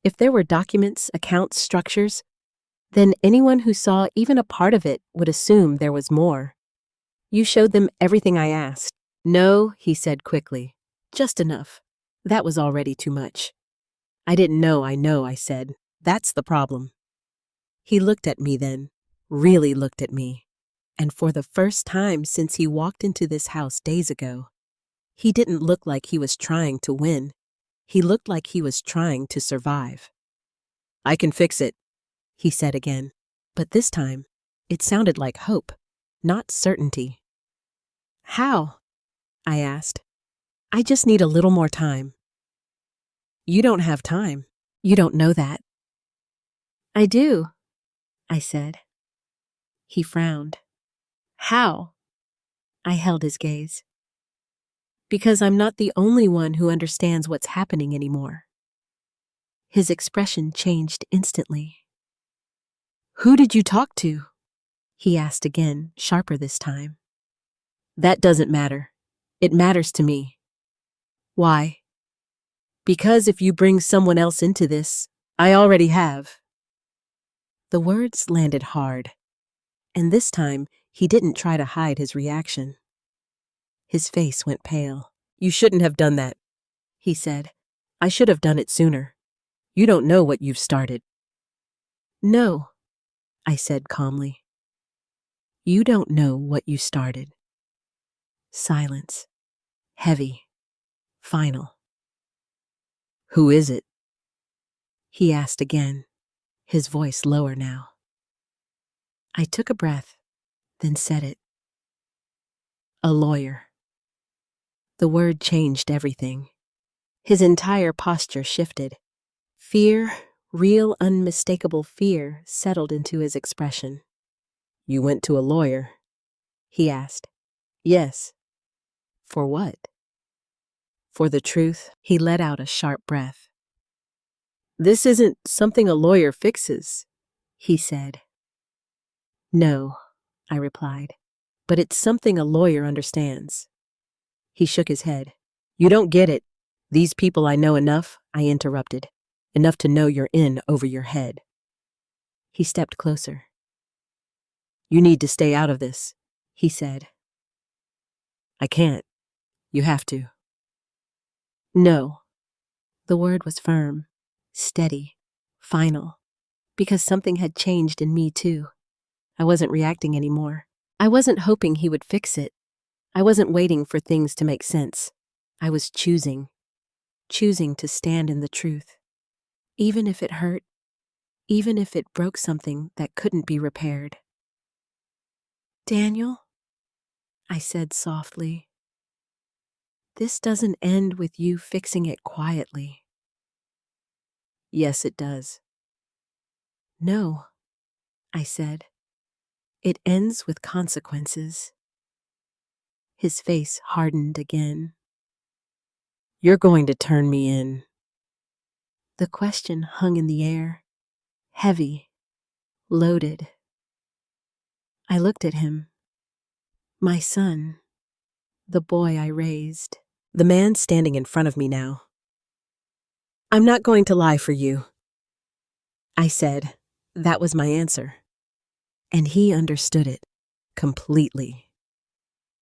If there were documents, accounts, structures, then anyone who saw even a part of it would assume there was more. You showed them everything I asked. No, he said quickly. Just enough. That was already too much. I didn't know, I said. That's the problem. He looked at me then, really looked at me. And for the first time since he walked into this house days ago, he didn't look like he was trying to win. He looked like he was trying to survive. I can fix it, he said again. But this time, it sounded like hope, not certainty. How? I asked. I just need a little more time. You don't have time. You don't know that. I do, I said. He frowned. How? I held his gaze. Because I'm not the only one who understands what's happening anymore. His expression changed instantly. Who did you talk to? He asked again, sharper this time. That doesn't matter. It matters to me. Why? Because if you bring someone else into this, I already have. The words landed hard, and this time he didn't try to hide his reaction. His face went pale. You shouldn't have done that, he said. I should have done it sooner. You don't know what you've started. No, I said calmly. You don't know what you started. Silence. Heavy. Final. Who is it? He asked again, his voice lower now. I took a breath, then said it. A lawyer. The word changed everything. His entire posture shifted. Fear, real unmistakable fear, settled into his expression. You went to a lawyer? He asked. Yes. For what? For the truth. He let out a sharp breath. This isn't something a lawyer fixes, he said. No, I replied, but it's something a lawyer understands. He shook his head. You don't get it. These people I know enough, I interrupted. Enough to know you're in over your head. He stepped closer. You need to stay out of this, he said. I can't. You have to. No, The word was firm, steady, final, because something had changed in me too. I wasn't reacting anymore. I wasn't hoping he would fix it. I wasn't waiting for things to make sense. I was choosing to stand in the truth. Even if it hurt, even if it broke something that couldn't be repaired. Daniel, I said softly, this doesn't end with you fixing it quietly. Yes, it does. No, I said. It ends with consequences. His face hardened again. You're going to turn me in. The question hung in the air, heavy, loaded. I looked at him. My son, the boy I raised, the man standing in front of me now. I'm not going to lie for you, I said. That was my answer. And he understood it completely.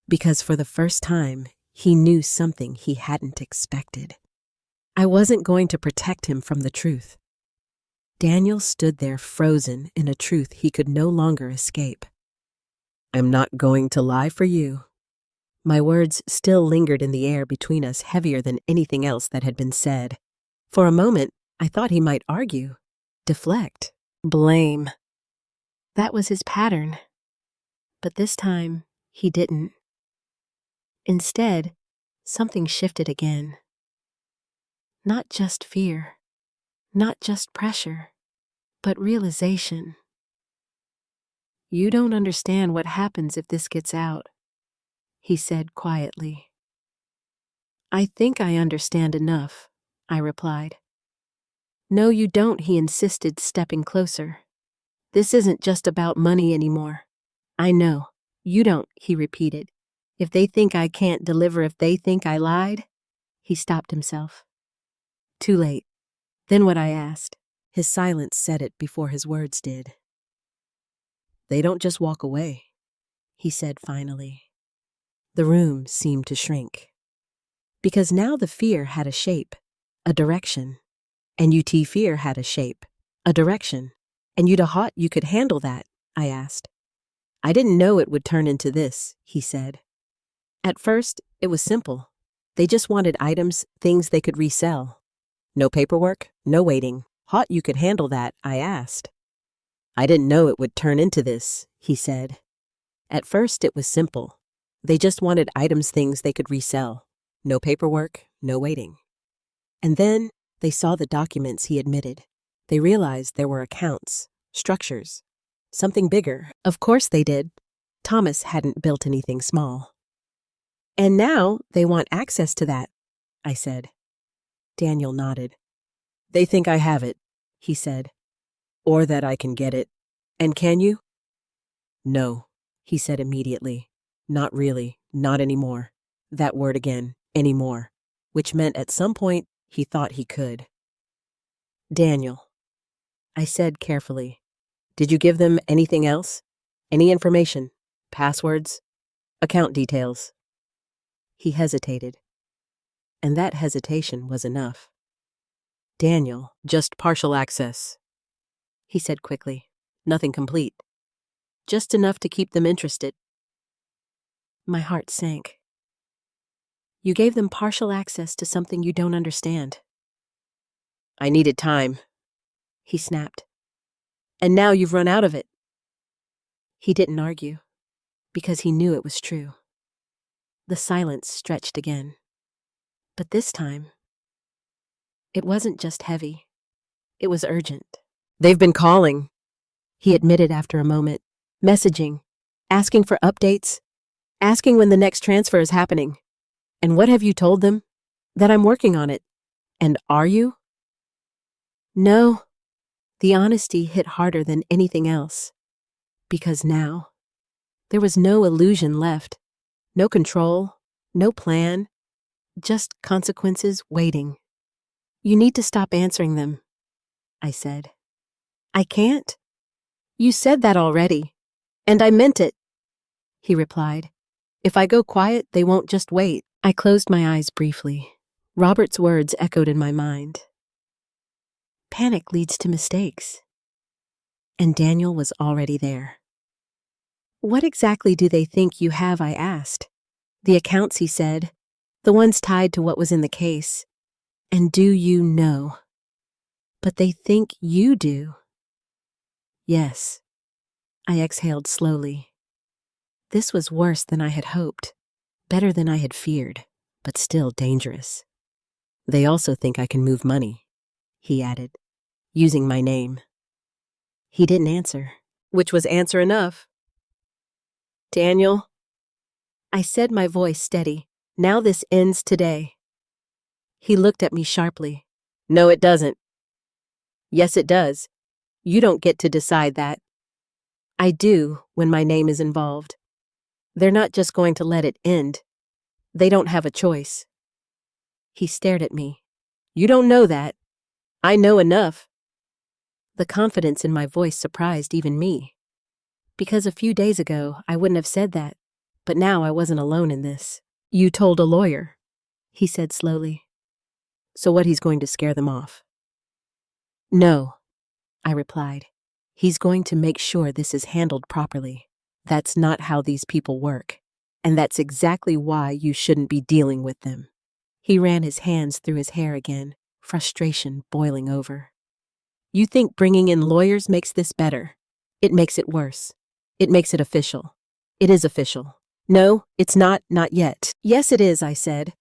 Because for the first time, he knew something he hadn't expected. I wasn't going to protect him from the truth. Daniel stood there frozen in a truth he could no longer escape. I'm not going to lie for you. My words still lingered in the air between us, heavier than anything else that had been said. For a moment, I thought he might argue, deflect, blame. That was his pattern. But this time, he didn't. Instead, something shifted again. Not just fear, not just pressure, but realization. You don't understand what happens if this gets out, he said quietly. I think I understand enough, I replied. No, you don't, he insisted, stepping closer. This isn't just about money anymore. I know. You don't, he repeated. If they think I can't deliver, if they think I lied. He stopped himself. Too late. Then what I asked. His silence said it before his words did. They don't just walk away, he said finally. The room seemed to shrink. Because now the fear had a shape, a direction. And fear had a shape, a direction. And you could handle that, I asked. I didn't know it would turn into this, he said. At first, it was simple. They just wanted items, things they could resell. No paperwork, no waiting. You could handle that, I asked. I didn't know it would turn into this, he said. At first, it was simple. They just wanted items, things they could resell. No paperwork, no waiting. And then they saw the documents he admitted. They realized there were accounts, structures, something bigger. Of course they did. Thomas hadn't built anything small. And now they want access to that, I said. Daniel nodded. They think I have it, he said. Or that I can get it. And can you? No, he said immediately. Not really, not anymore. That word again, anymore. Which meant at some point he thought he could. Daniel, I said carefully. Did you give them anything else? Any information? Passwords? Account details? He hesitated. And that hesitation was enough. Daniel, just partial access, he said quickly. Nothing complete. Just enough to keep them interested. My heart sank. You gave them partial access to something you don't understand. I needed time, he snapped. And now you've run out of it. He didn't argue, because he knew it was true. The silence stretched again. But this time, it wasn't just heavy. It was urgent. They've been calling, he admitted after a moment. Messaging, asking for updates, asking when the next transfer is happening. And what have you told them? That I'm working on it. And are you? No. The honesty hit harder than anything else. Because now, there was no illusion left. No control, no plan, just consequences waiting. You need to stop answering them, I said. I can't. You said that already. And I meant it, he replied. If I go quiet, they won't just wait. I closed my eyes briefly. Robert's words echoed in my mind. Panic leads to mistakes. And Daniel was already there. What exactly do they think you have? I asked. The accounts, he said. The ones tied to what was in the case. And do you know? But they think you do. Yes. I exhaled slowly. This was worse than I had hoped, better than I had feared, but still dangerous. They also think I can move money, he added, using my name. He didn't answer, which was answer enough. Daniel, I said, my voice steady. Now this ends today. He looked at me sharply. No, it doesn't. Yes, it does. You don't get to decide that. I do when my name is involved. They're not just going to let it end. They don't have a choice. He stared at me. You don't know that. I know enough. The confidence in my voice surprised even me. Because a few days ago, I wouldn't have said that. But now I wasn't alone in this. You told a lawyer, he said slowly. So what, he's going to scare them off? No, I replied. He's going to make sure this is handled properly. That's not how these people work. And that's exactly why you shouldn't be dealing with them. He ran his hands through his hair again, frustration boiling over. You think bringing in lawyers makes this better? It makes it worse. It makes it official. It is official. No, it's not yet. Yes, it is, I said.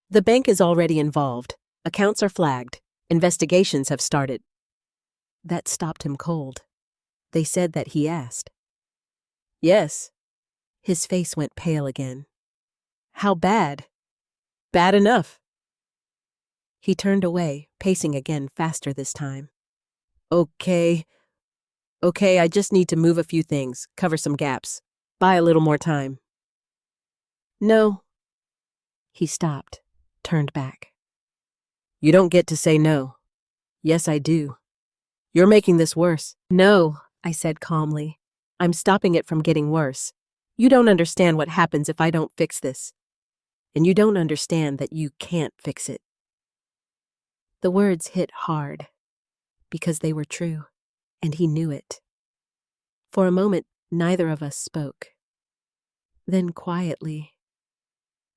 The bank is already involved. Accounts are flagged. Investigations have started. That stopped him cold. They said that, he asked. Yes. His face went pale again. How bad? Bad enough. He turned away, pacing again, faster this time. Okay, I just need to move a few things, cover some gaps, buy a little more time. No. He stopped, turned back. You don't get to say no. Yes, I do. You're making this worse. No, I said calmly. I'm stopping it from getting worse. You don't understand what happens if I don't fix this. And you don't understand that you can't fix it. The words hit hard, because they were true, and he knew it. For a moment, neither of us spoke. Then quietly,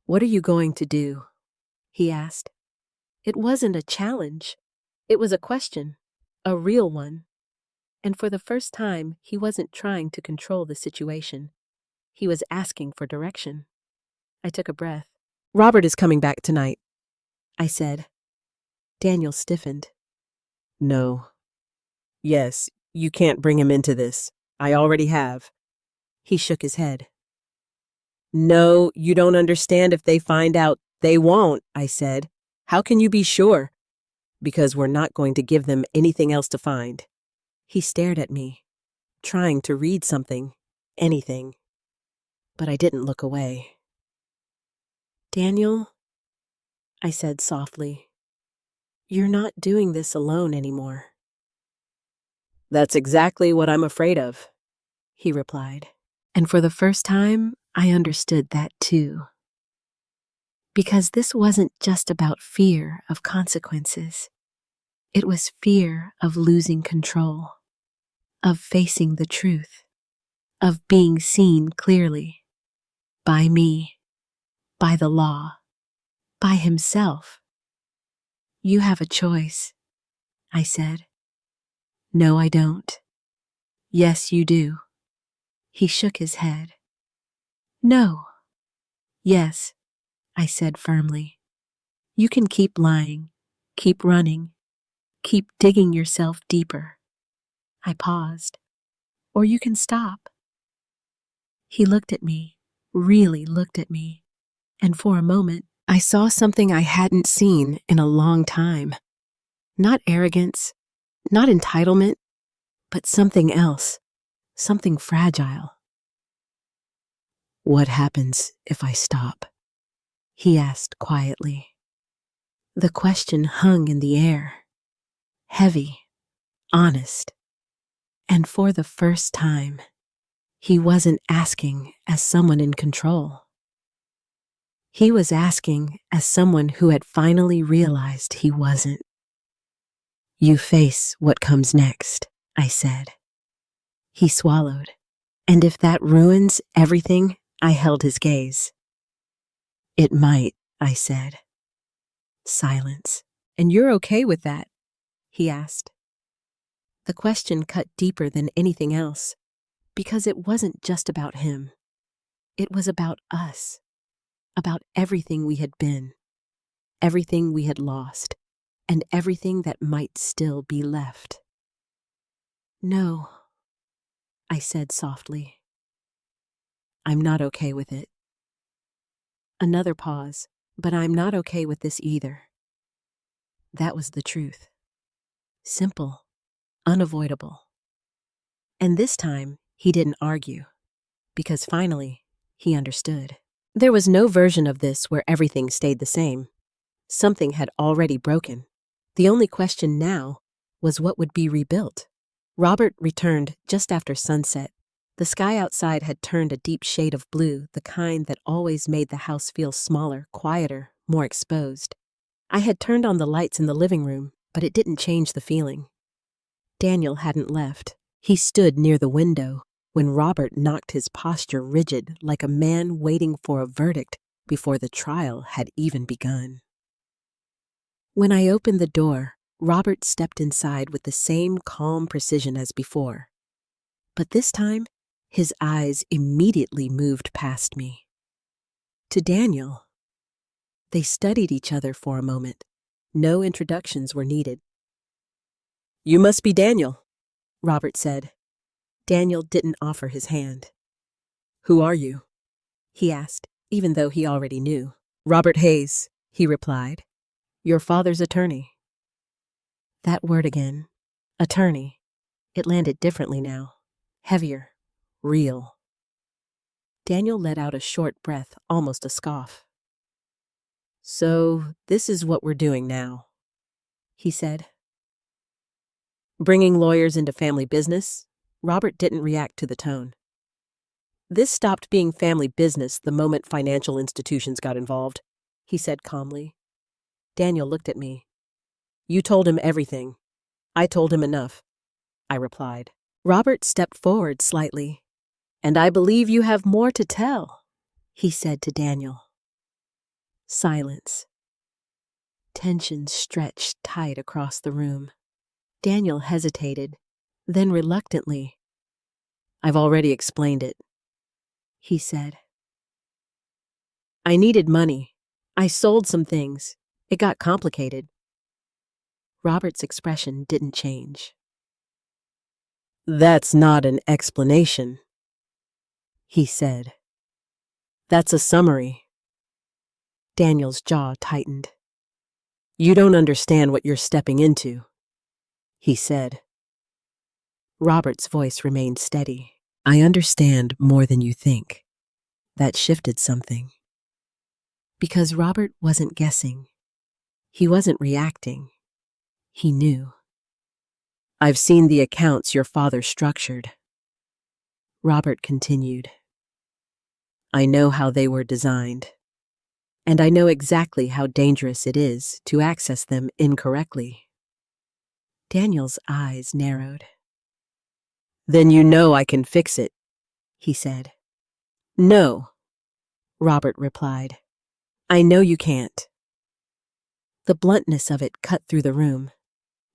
what are you going to do? He asked. It wasn't a challenge. It was a question, a real one. And for the first time, he wasn't trying to control the situation. He was asking for direction. I took a breath. Robert is coming back tonight, I said. Daniel stiffened. No. Yes, you can't bring him into this. I already have. He shook his head. No, you don't understand. If they find out, they won't, I said. How can you be sure? Because we're not going to give them anything else to find. He stared at me, trying to read something, anything. But I didn't look away. Daniel, I said softly, you're not doing this alone anymore. That's exactly what I'm afraid of, he replied. And for the first time, I understood that too. Because this wasn't just about fear of consequences. It was fear of losing control, of facing the truth, of being seen clearly, by me, by the law, by himself. You have a choice, I said. No, I don't. Yes, you do. He shook his head. No. Yes, I said firmly. You can keep lying, keep running, keep digging yourself deeper. I paused. Or you can stop. He looked at me, really looked at me, and for a moment, I saw something I hadn't seen in a long time. Not arrogance, not entitlement, but something else, something fragile. What happens if I stop? He asked quietly. The question hung in the air, heavy, honest, and for the first time, he wasn't asking as someone in control. He was asking as someone who had finally realized he wasn't. You face what comes next, I said. He swallowed. And if that ruins everything, I held his gaze. It might, I said. Silence. And you're okay with that? He asked. The question cut deeper than anything else, because it wasn't just about him. It was about us, about everything we had been, everything we had lost, and everything that might still be left. No, I said softly. I'm not okay with it. Another pause, but I'm not okay with this either. That was the truth. Simple, unavoidable. And this time, he didn't argue, because finally, he understood. There was no version of this where everything stayed the same. Something had already broken. The only question now was what would be rebuilt. Robert returned just after sunset. The sky outside had turned a deep shade of blue, the kind that always made the house feel smaller, quieter, more exposed. I had turned on the lights in the living room, but it didn't change the feeling. Daniel hadn't left. He stood near the window when Robert knocked his posture rigid like a man waiting for a verdict before the trial had even begun. When I opened the door, Robert stepped inside with the same calm precision as before. But this time, his eyes immediately moved past me. To Daniel. They studied each other for a moment. No introductions were needed. You must be Daniel, Robert said. Daniel didn't offer his hand. Who are you? He asked, even though he already knew. Robert Hayes, he replied. Your father's attorney. That word again. Attorney. It landed differently now. Heavier. Real. Daniel let out a short breath, almost a scoff. So, this is what we're doing now, he said. Bringing lawyers into family business? Robert didn't react to the tone. This stopped being family business the moment financial institutions got involved, he said calmly. Daniel looked at me. You told him everything. I told him enough, I replied. Robert stepped forward slightly. And I believe you have more to tell, he said to Daniel. Silence. Tension stretched tight across the room. Daniel hesitated, then reluctantly. I've already explained it, he said. I needed money. I sold some things. It got complicated. Robert's expression didn't change. That's not an explanation, he said. That's a summary. Daniel's jaw tightened. You don't understand what you're stepping into, he said. Robert's voice remained steady. I understand more than you think. That shifted something. Because Robert wasn't guessing. He wasn't reacting. He knew. I've seen the accounts your father structured. Robert continued. I know how they were designed. And I know exactly how dangerous it is to access them incorrectly. Daniel's eyes narrowed. Then you know I can fix it, he said. No, Robert replied. I know you can't. The bluntness of it cut through the room.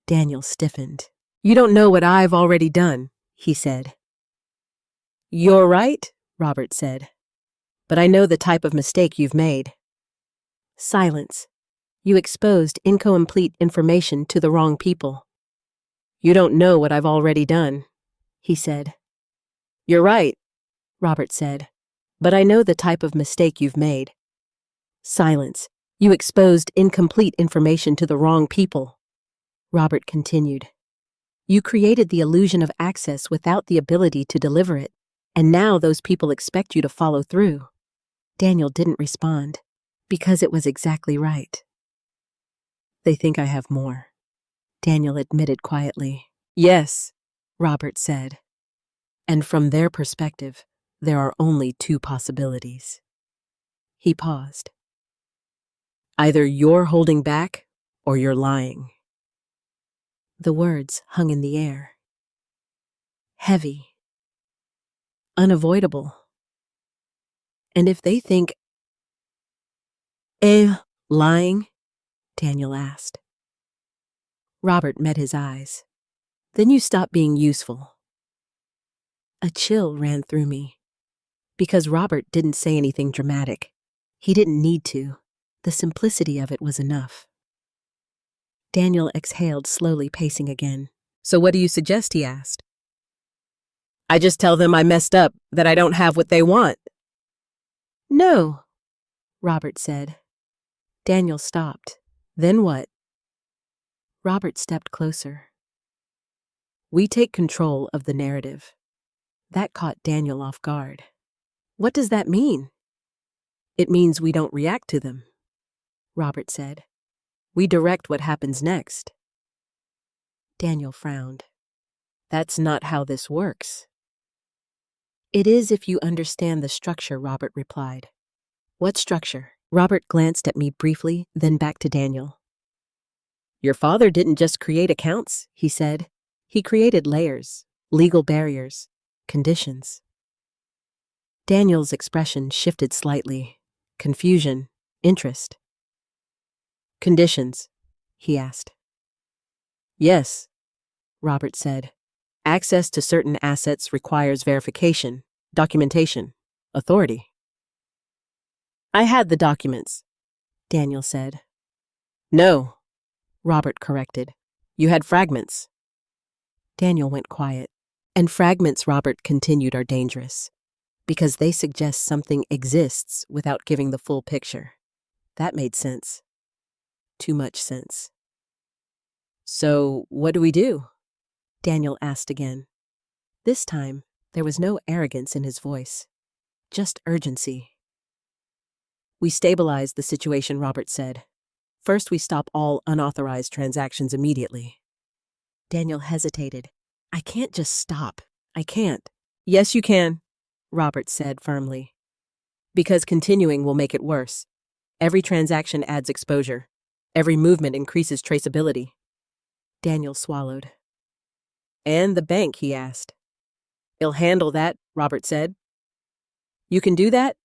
Daniel stiffened. You don't know what I've already done, he said. You're right, Robert said. But I know the type of mistake you've made. Silence. You exposed incomplete information to the wrong people. You don't know what I've already done, he said. You're right, Robert said. But I know the type of mistake you've made. Silence. You exposed incomplete information to the wrong people. Robert continued. You created the illusion of access without the ability to deliver it, and now those people expect you to follow through. Daniel didn't respond, because it was exactly right. They think I have more, Daniel admitted quietly. Yes, Robert said. And from their perspective, there are only two possibilities. He paused. Either you're holding back or you're lying. The words hung in the air. Heavy. Unavoidable. And if they think, lying? Daniel asked. Robert met his eyes. Then you stop being useful. A chill ran through me. Because Robert didn't say anything dramatic. He didn't need to. The simplicity of it was enough. Daniel exhaled, slowly pacing again. So what do you suggest? He asked. I just tell them I messed up, that I don't have what they want. No, Robert said. Daniel stopped. Then what? Robert stepped closer. We take control of the narrative. That caught Daniel off guard. What does that mean? It means we don't react to them, Robert said. We direct what happens next. Daniel frowned. That's not how this works. It is if you understand the structure, Robert replied. What structure? Robert glanced at me briefly, then back to Daniel. Your father didn't just create accounts, he said. He created layers, legal barriers, conditions. Daniel's expression shifted slightly. Confusion, interest. Conditions, he asked. Yes, Robert said. Access to certain assets requires verification, documentation, authority. I had the documents, Daniel said. No, Robert corrected. You had fragments. Daniel went quiet. And fragments, Robert continued, are dangerous. Because they suggest something exists without giving the full picture. That made sense. Too much sense. So, what do we do? Daniel asked again. This time, there was no arrogance in his voice, just urgency. We stabilized the situation, Robert said. First, we stop all unauthorized transactions immediately. Daniel hesitated. I can't just stop. I can't. Yes, you can, Robert said firmly. Because continuing will make it worse. Every transaction adds exposure. Every movement increases traceability. Daniel swallowed. And the bank, he asked. It'll handle that, Robert said. You can do that?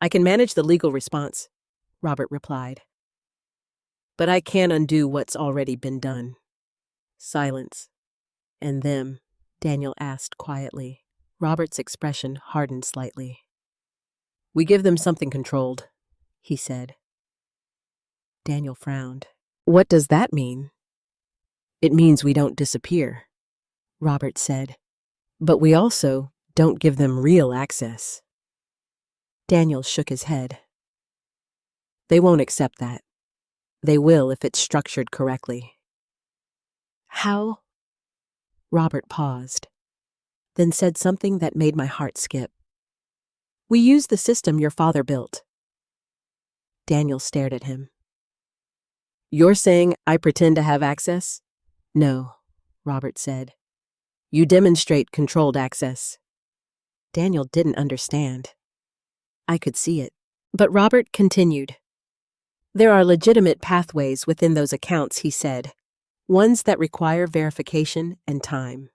I can manage the legal response, Robert replied. But I can't undo what's already been done. Silence. And them, Daniel asked quietly. Robert's expression hardened slightly. We give them something controlled, he said. Daniel frowned. What does that mean? It means we don't disappear, Robert said. But we also don't give them real access. Daniel shook his head. They won't accept that. They will if it's structured correctly. How? Robert paused, then said something that made my heart skip. We use the system your father built. Daniel stared at him. You're saying I pretend to have access? No, Robert said. You demonstrate controlled access. Daniel didn't understand. I could see it. But Robert continued. There are legitimate pathways within those accounts, he said. Ones that require verification and time.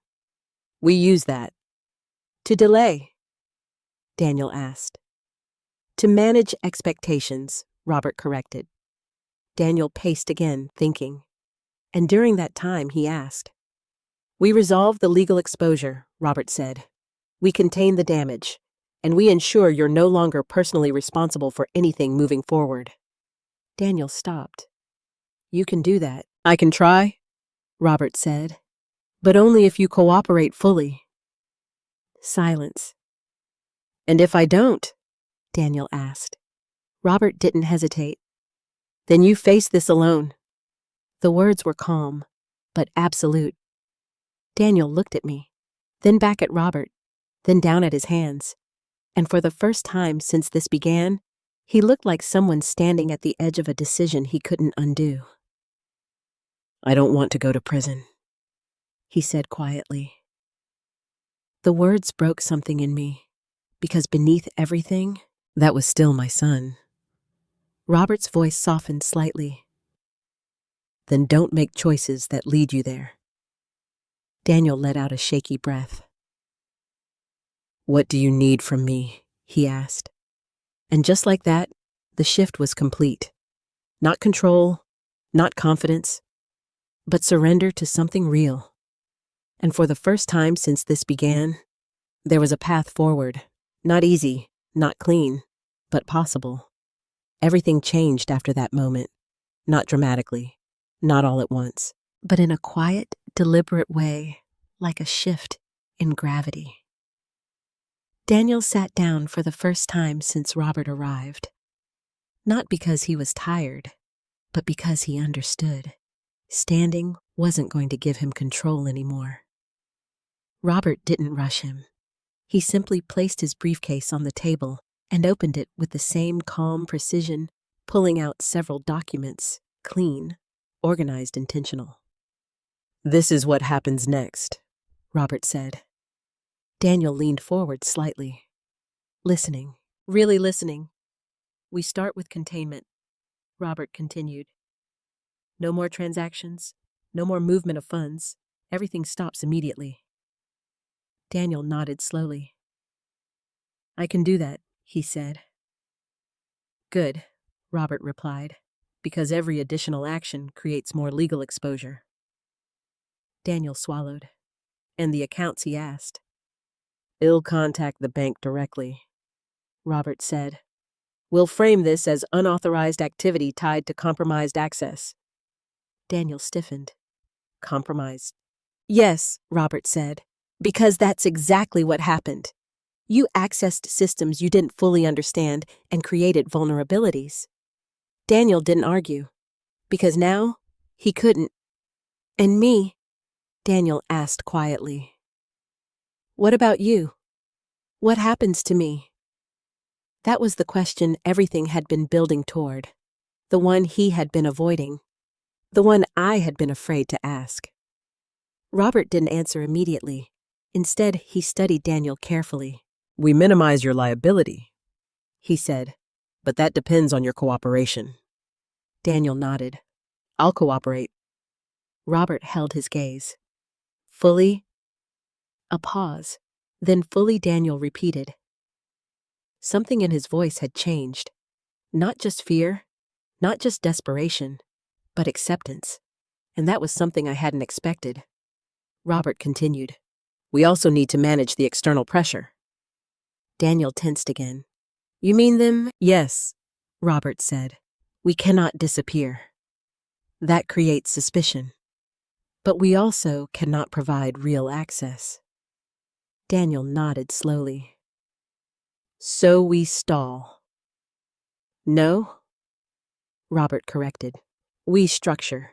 We use that. To delay? Daniel asked. To manage expectations, Robert corrected. Daniel paced again, thinking. And during that time, he asked. We resolve the legal exposure, Robert said. We contain the damage, and we ensure you're no longer personally responsible for anything moving forward. Daniel stopped. You can do that. I can try, Robert said, but only if you cooperate fully. Silence. And if I don't? Daniel asked. Robert didn't hesitate. Then you face this alone. The words were calm, but absolute. Daniel looked at me, then back at Robert, then down at his hands. And for the first time since this began, he looked like someone standing at the edge of a decision he couldn't undo. I don't want to go to prison, he said quietly. The words broke something in me, because beneath everything, that was still my son. Robert's voice softened slightly. Then don't make choices that lead you there. Daniel let out a shaky breath. What do you need from me? He asked. And just like that, the shift was complete. Not control, not confidence, but surrender to something real. And for the first time since this began, there was a path forward. Not easy, not clean, but possible. Everything changed after that moment. Not dramatically, not all at once, but in a quiet, deliberate way, like a shift in gravity. Daniel sat down for the first time since Robert arrived. Not because he was tired, but because he understood. Standing wasn't going to give him control anymore. Robert didn't rush him. He simply placed his briefcase on the table and opened it with the same calm precision, pulling out several documents, clean, organized, intentional. This is what happens next, Robert said. Daniel leaned forward slightly. Listening, really listening. We start with containment, Robert continued. No more transactions, no more movement of funds. Everything stops immediately. Daniel nodded slowly. I can do that, he said. Good, Robert replied, because every additional action creates more legal exposure. Daniel swallowed. And the accounts, he asked. I'll contact the bank directly, Robert said. We'll frame this as unauthorized activity tied to compromised access. Daniel stiffened. Compromised? Yes, Robert said, because that's exactly what happened. You accessed systems you didn't fully understand and created vulnerabilities. Daniel didn't argue, because now he couldn't. And me? Daniel asked quietly. What about you? What happens to me? That was the question everything had been building toward, the one he had been avoiding, the one I had been afraid to ask. Robert didn't answer immediately. Instead, he studied Daniel carefully. We minimize your liability, he said, but that depends on your cooperation. Daniel nodded. I'll cooperate. Robert held his gaze. Fully? A pause. Then fully Daniel repeated. Something in his voice had changed. Not just fear, not just desperation, but acceptance. And that was something I hadn't expected. Robert continued. We also need to manage the external pressure. Daniel tensed again. You mean them? Yes, Robert said. We cannot disappear. That creates suspicion. But we also cannot provide real access. Daniel nodded slowly. So we stall. No, Robert corrected. We structure.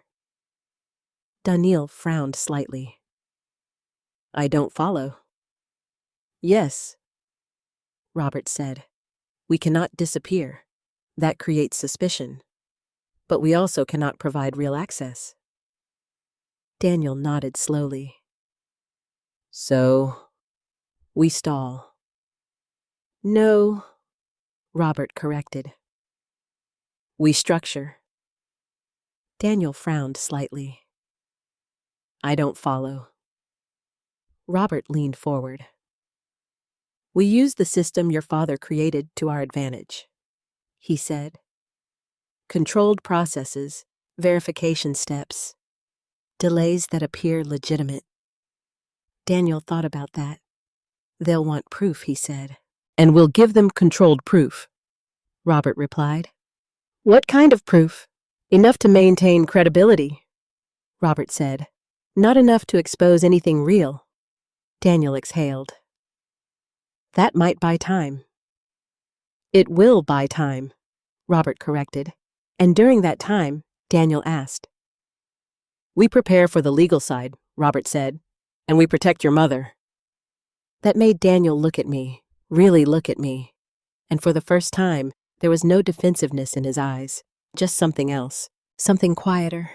Daniel frowned slightly. I don't follow. Yes, Robert said. We cannot disappear. That creates suspicion. But we also cannot provide real access. Daniel nodded slowly. So, we stall. No, Robert corrected. We structure. Daniel frowned slightly. I don't follow. Robert leaned forward. We use the system your father created to our advantage, he said. Controlled processes, verification steps, delays that appear legitimate. Daniel thought about that. They'll want proof, he said. And we'll give them controlled proof, Robert replied. What kind of proof? Enough to maintain credibility, Robert said. Not enough to expose anything real. Daniel exhaled. That might buy time. It will buy time, Robert corrected. And during that time, Daniel asked. We prepare for the legal side, Robert said, and we protect your mother. That made Daniel look at me, really look at me. And for the first time, there was no defensiveness in his eyes, just something else, something quieter.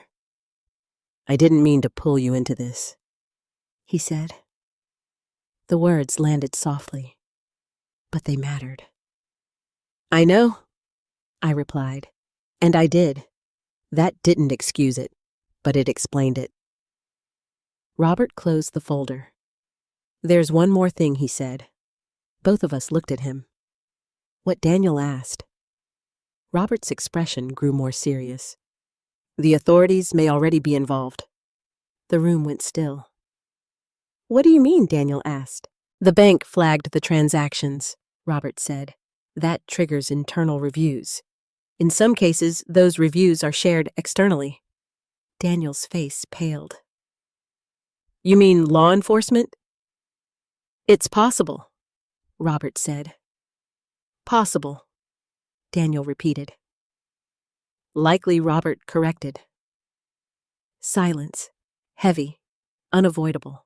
I didn't mean to pull you into this, he said. The words landed softly, but they mattered. I know, I replied. And I did. That didn't excuse it, but it explained it. Robert closed the folder. There's one more thing, he said. Both of us looked at him. What Daniel asked. Robert's expression grew more serious. The authorities may already be involved. The room went still. What do you mean? Daniel asked. The bank flagged the transactions, Robert said. That triggers internal reviews. In some cases, those reviews are shared externally. Daniel's face paled. You mean law enforcement? It's possible, Robert said. Possible, Daniel repeated. Likely, Robert corrected. Silence, heavy, unavoidable.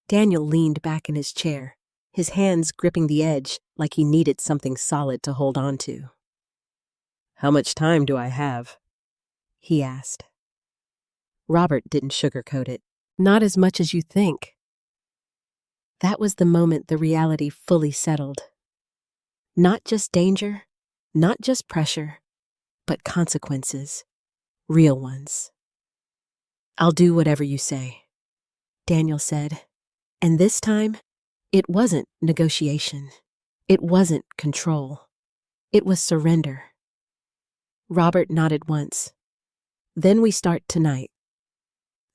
Daniel leaned back in his chair, his hands gripping the edge like he needed something solid to hold on to. How much time do I have? He asked. Robert didn't sugarcoat it. Not as much as you think. That was the moment the reality fully settled. Not just danger, not just pressure, but consequences, real ones. I'll do whatever you say, Daniel said. And this time, it wasn't negotiation. It wasn't control. It was surrender. Robert nodded once. Then we start tonight.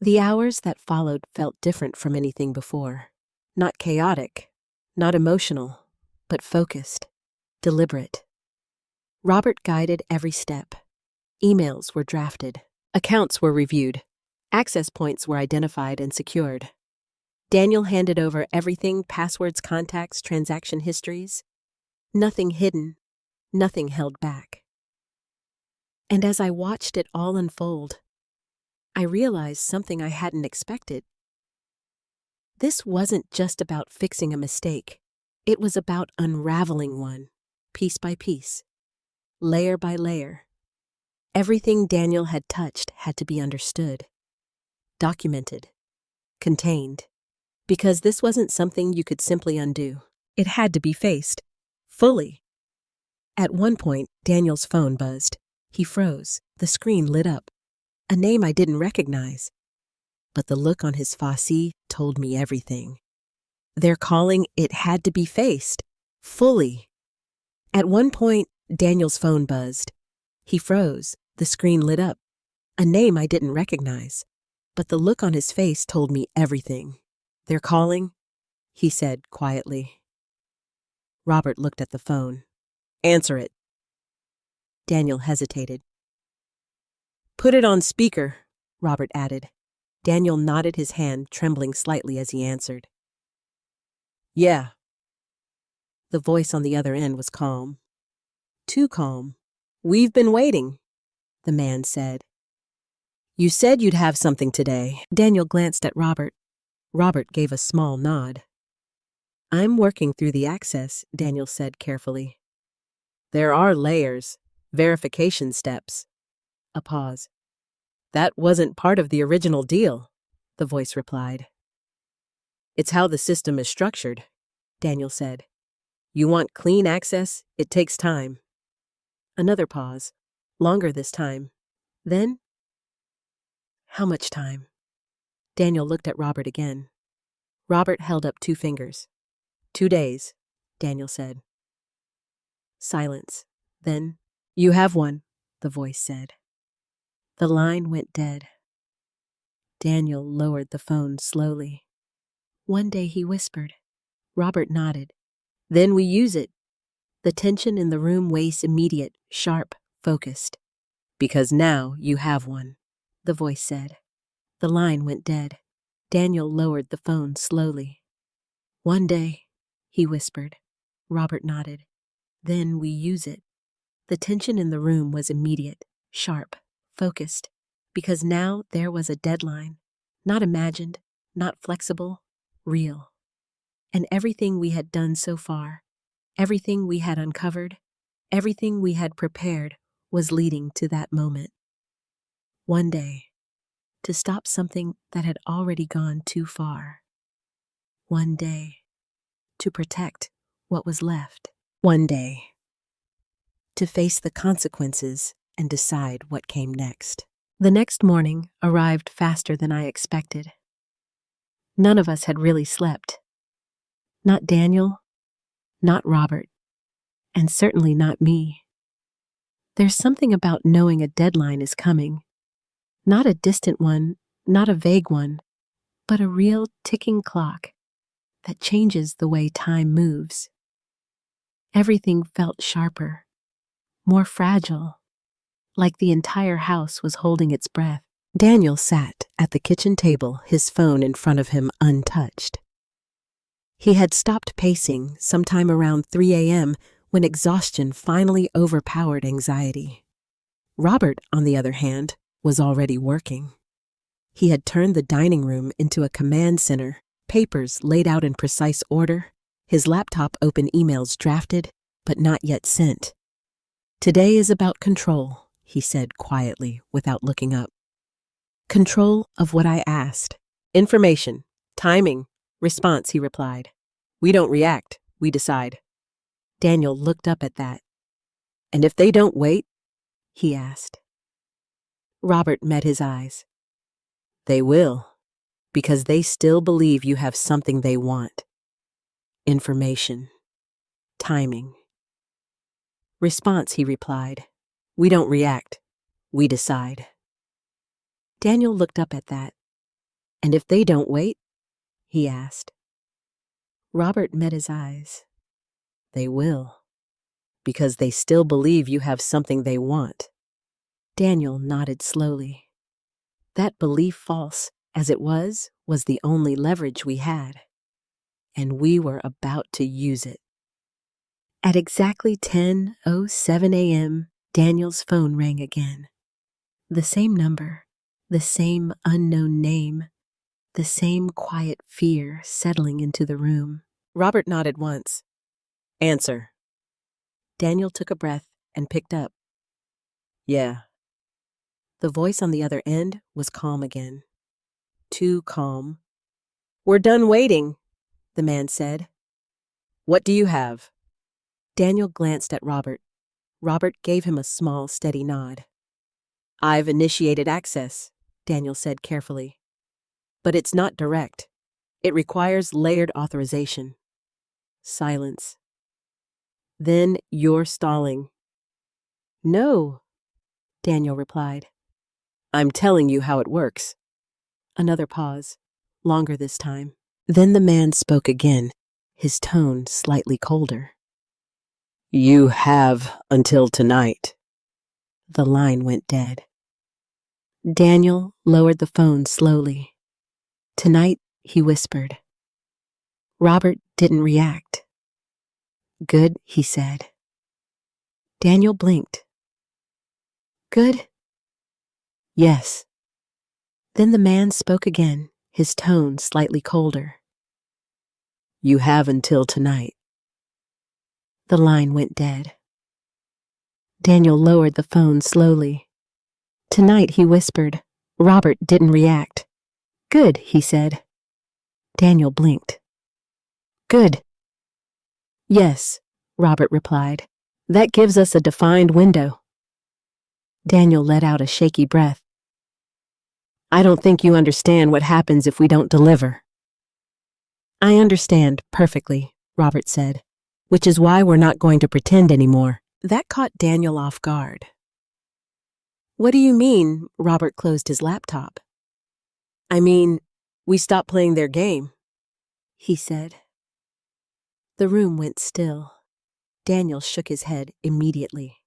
The hours that followed felt different from anything before. Not chaotic, not emotional, but focused, deliberate. Robert guided every step. Emails were drafted. Accounts were reviewed. Access points were identified and secured. Daniel handed over everything: passwords, contacts, transaction histories. Nothing hidden, nothing held back. And as I watched it all unfold, I realized something I hadn't expected. This wasn't just about fixing a mistake. It was about unraveling one, piece by piece, layer by layer. Everything Daniel had touched had to be understood, documented, contained, because this wasn't something you could simply undo. It had to be faced, fully. At one point, Daniel's phone buzzed. He froze. The screen lit up. A name I didn't recognize. But the look on his face told me everything. They're calling. It had to be faced, fully. At one point, Daniel's phone buzzed. He froze. The screen lit up. A name I didn't recognize. But the look on his face told me everything. They're calling, he said quietly. Robert looked at the phone. Answer it. Daniel hesitated. Put it on speaker, Robert added. Daniel nodded, his hand trembling slightly as he answered. Yeah. The voice on the other end was calm. Too calm. We've been waiting, the man said. You said you'd have something today. Daniel glanced at Robert. Robert gave a small nod. I'm working through the access, Daniel said carefully. There are layers, verification steps. A pause. That wasn't part of the original deal, the voice replied. It's how the system is structured, Daniel said. You want clean access, it takes time. Another pause, longer this time. Then, how much time? Daniel looked at Robert again. Robert held up 2 fingers. 2 days, Daniel said. Silence. Then, you have one, the voice said. The line went dead. Daniel lowered the phone slowly. One day, he whispered. Robert nodded. Then we use it. The tension in the room was immediate, sharp, focused. Because now you have one, the voice said. The line went dead. Daniel lowered the phone slowly. One day, he whispered. Robert nodded. Then we use it. The tension in the room was immediate, sharp, focused, because now there was a deadline, not imagined, not flexible, real. And everything we had done so far, everything we had uncovered, everything we had prepared was leading to that moment. One day, to stop something that had already gone too far. One day, to protect what was left. One day, to face the consequences and decide what came next. The next morning arrived faster than I expected. None of us had really slept. Not Daniel, not Robert, and certainly not me. There's something about knowing a deadline is coming. Not a distant one, not a vague one, but a real ticking clock that changes the way time moves. Everything felt sharper, more fragile, like the entire house was holding its breath. Daniel sat at the kitchen table, his phone in front of him untouched. He had stopped pacing sometime around 3 a.m. when exhaustion finally overpowered anxiety. Robert, on the other hand, was already working. He had turned the dining room into a command center, papers laid out in precise order, his laptop open, emails drafted, but not yet sent. "Today is about control," he said quietly without looking up. "Control of what I asked. Information, timing, response," he replied. "We don't react, we decide." Daniel looked up at that. "And if they don't wait?" he asked. Robert met his eyes. "They will, because they still believe you have something they want. Information, timing. Response," he replied. "We don't react, we decide." Daniel looked up at that. "And if they don't wait?" he asked. Robert met his eyes. "They will, because they still believe you have something they want." Daniel nodded slowly. That belief, false as it was the only leverage we had. And we were about to use it. At exactly 10:07 a.m., Daniel's phone rang again. The same number, the same unknown name, the same quiet fear settling into the room. Robert nodded once. "Answer." Daniel took a breath and picked up. "Yeah." The voice on the other end was calm again. Too calm. "We're done waiting," the man said. "What do you have?" Daniel glanced at Robert. Robert gave him a small, steady nod. "I've initiated access," Daniel said carefully. "But it's not direct. It requires layered authorization." Silence. "Then you're stalling." "No," Daniel replied. "I'm telling you how it works." Another pause, longer this time. Then the man spoke again, his tone slightly colder. "You have until tonight." The line went dead. Daniel lowered the phone slowly. "Tonight," he whispered. Robert didn't react. "Good," he said. Daniel blinked. "Good?" "Yes." Then the man spoke again, his tone slightly colder. "You have until tonight." The line went dead. Daniel lowered the phone slowly. "Tonight," he whispered. Robert didn't react. "Good," he said. Daniel blinked. "Good." "Yes," Robert replied. "That gives us a defined window." Daniel let out a shaky breath. "I don't think you understand what happens if we don't deliver." "I understand perfectly," Robert said, "which is why we're not going to pretend anymore." That caught Daniel off guard. "What do you mean?" Robert closed his laptop. "I mean, we stopped playing their game," he said. The room went still. Daniel shook his head immediately.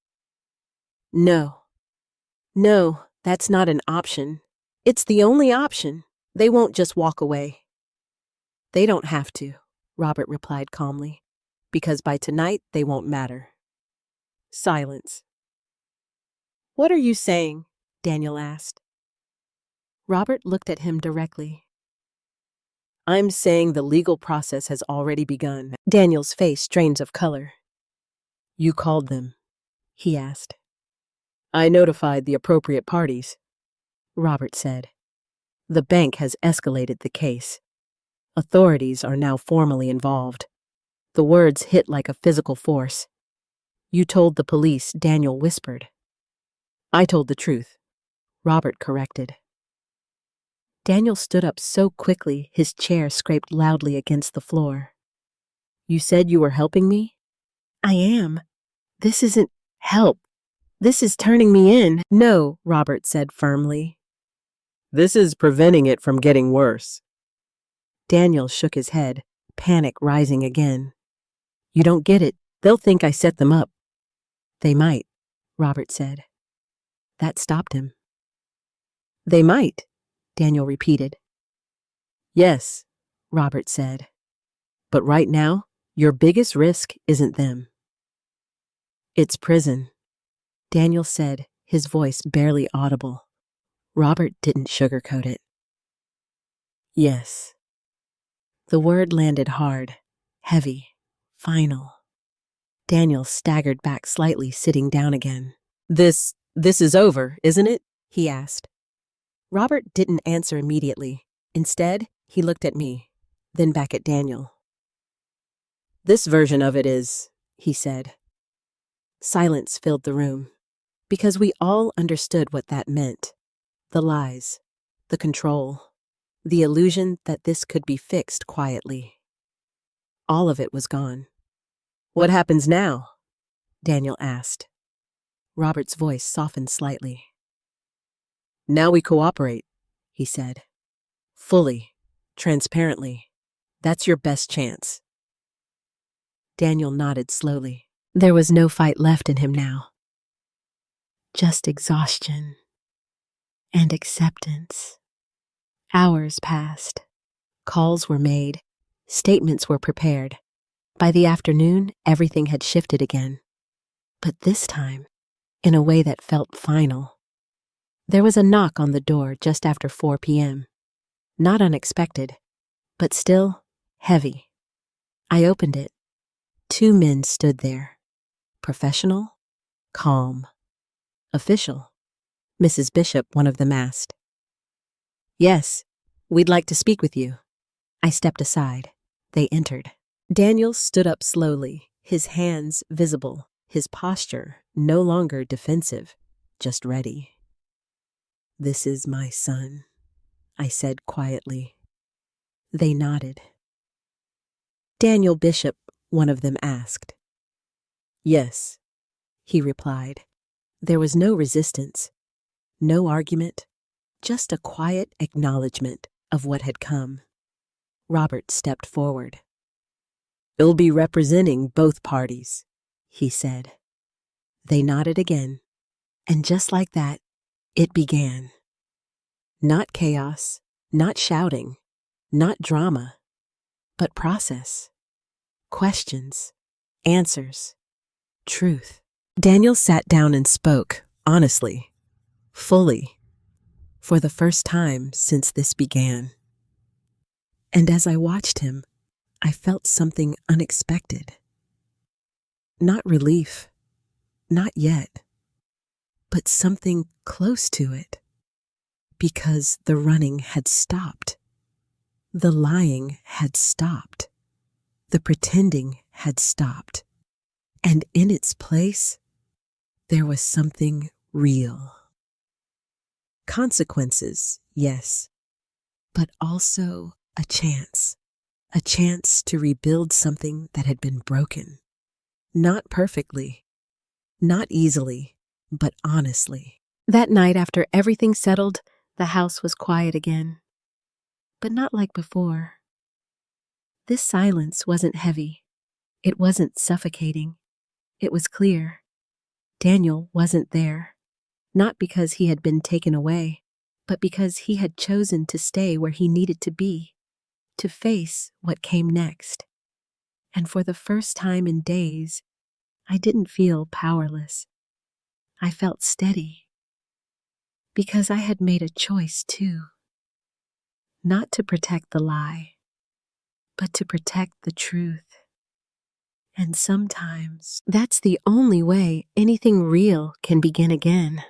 No, that's not an option. It's the only option. They won't just walk away." "They don't have to," Robert replied calmly, "because by tonight they won't matter." Silence. "What are you saying?" Daniel asked. Robert looked at him directly. "I'm saying the legal process has already begun." Daniel's face strains of color. "You called them?" he asked. "I notified the appropriate parties," Robert said. "The bank has escalated the case. Authorities are now formally involved." The words hit like a physical force. "You told the police," Daniel whispered. I told the truth, Robert corrected. Daniel stood up so quickly his chair scraped loudly against the floor. You said you were helping me? I am. This isn't help. This is turning me in. No, Robert said firmly. This is preventing it from getting worse. Daniel shook his head, panic rising again. You don't get it. They'll think I set them up. They might, Robert said. That stopped him. They might, Daniel repeated. Yes, Robert said. But right now, your biggest risk isn't them. It's prison, Daniel said, his voice barely audible. Robert didn't sugarcoat it. Yes. The word landed hard, heavy, final. Daniel staggered back slightly, sitting down again. This is over, isn't it? He asked. Robert didn't answer immediately. Instead, he looked at me, then back at Daniel. This version of it is, he said. Silence filled the room, because we all understood what that meant. The lies, the control, the illusion that this could be fixed quietly. All of it was gone. What happens now? Daniel asked. Robert's voice softened slightly. Now we cooperate, he said. Fully, transparently. That's your best chance. Daniel nodded slowly. There was no fight left in him now. Just exhaustion and acceptance. Hours passed. Calls were made. Statements were prepared. By the afternoon, everything had shifted again. But this time, in a way that felt final. There was a knock on the door just after 4 p.m. Not unexpected, but still heavy. I opened it. 2 men stood there. Professional, calm. Official. Mrs. Bishop, one of them asked. Yes, we'd like to speak with you. I stepped aside. They entered. Daniel stood up slowly, his hands visible, his posture no longer defensive, just ready. This is my son, I said quietly. They nodded. Daniel Bishop, one of them asked. Yes, he replied. There was no resistance, no argument, just a quiet acknowledgement of what had come. Robert stepped forward. It'll be representing both parties, he said. They nodded again, and just like that, it began. Not chaos, not shouting, not drama, but process. Questions, answers, truth. Daniel sat down and spoke, honestly, fully, for the first time since this began. And as I watched him, I felt something unexpected. Not relief, not yet, but something close to it. Because the running had stopped. The lying had stopped. The pretending had stopped. And in its place, there was something real. Consequences, yes, but also a chance to rebuild something that had been broken. Not perfectly, not easily, but honestly. That night, after everything settled, the house was quiet again. But not like before. This silence wasn't heavy. It wasn't suffocating. It was clear. Daniel wasn't there. Not because he had been taken away, but because he had chosen to stay where he needed to be, to face what came next. And for the first time in days, I didn't feel powerless. I felt steady. Because I had made a choice too. Not to protect the lie, but to protect the truth. And sometimes that's the only way anything real can begin again.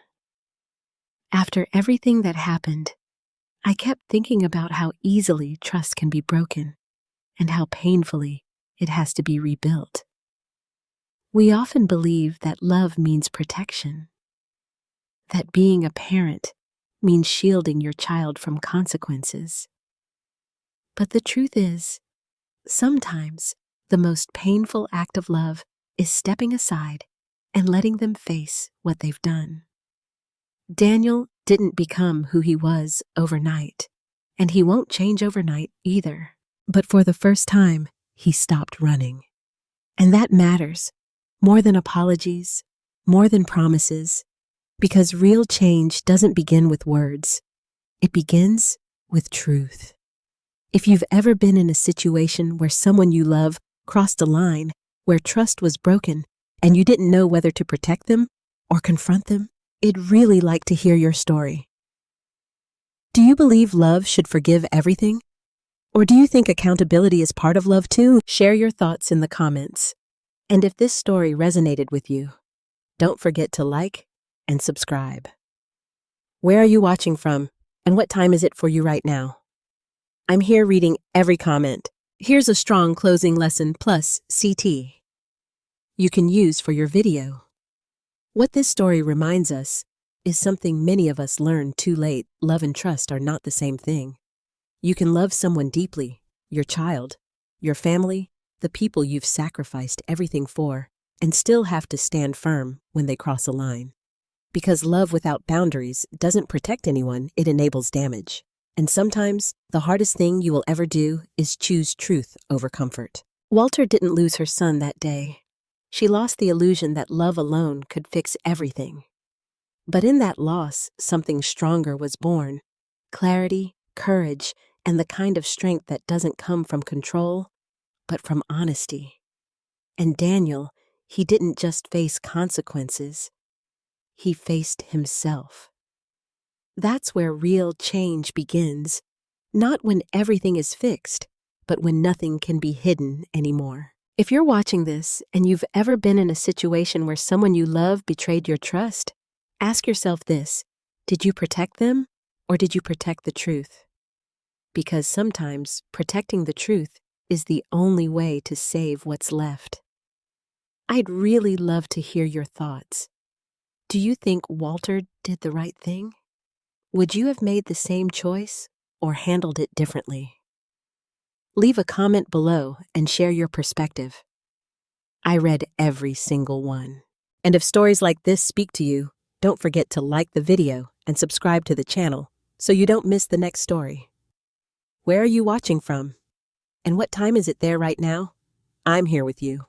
After everything that happened, I kept thinking about how easily trust can be broken and how painfully it has to be rebuilt. We often believe that love means protection. that being a parent means shielding your child from consequences. But the truth is, sometimes the most painful act of love is stepping aside and letting them face what they've done. Daniel didn't become who he was overnight, and he won't change overnight either. But for the first time, he stopped running. And that matters, more than apologies, more than promises, because real change doesn't begin with words. It begins with truth. If you've ever been in a situation where someone you love crossed a line, where trust was broken, and you didn't know whether to protect them or confront them, I'd really like to hear your story. Do you believe love should forgive everything? Or do you think accountability is part of love too? Share your thoughts in the comments. And if this story resonated with you, don't forget to like and subscribe. Where are you watching from, and what time is it for you right now? I'm here reading every comment. Here's a strong closing lesson plus CT you can use for your video. What this story reminds us is something many of us learn too late. Love and trust are not the same thing. You can love someone deeply, your child, your family, the people you've sacrificed everything for, and still have to stand firm when they cross a line. Because love without boundaries doesn't protect anyone, it enables damage. And sometimes, the hardest thing you will ever do is choose truth over comfort. Walter didn't lose her son that day. She lost the illusion that love alone could fix everything. But in that loss, something stronger was born. Clarity, courage, and the kind of strength that doesn't come from control, but from honesty. And Daniel, he didn't just face consequences. He faced himself. That's where real change begins, not when everything is fixed, but when nothing can be hidden anymore. If you're watching this and you've ever been in a situation where someone you love betrayed your trust, ask yourself this: did you protect them, or did you protect the truth? Because sometimes protecting the truth is the only way to save what's left. I'd really love to hear your thoughts. Do you think Walter did the right thing? Would you have made the same choice or handled it differently? Leave a comment below and share your perspective. I read every single one. And if stories like this speak to you, don't forget to like the video and subscribe to the channel so you don't miss the next story. Where are you watching from? And what time is it there right now? I'm here with you.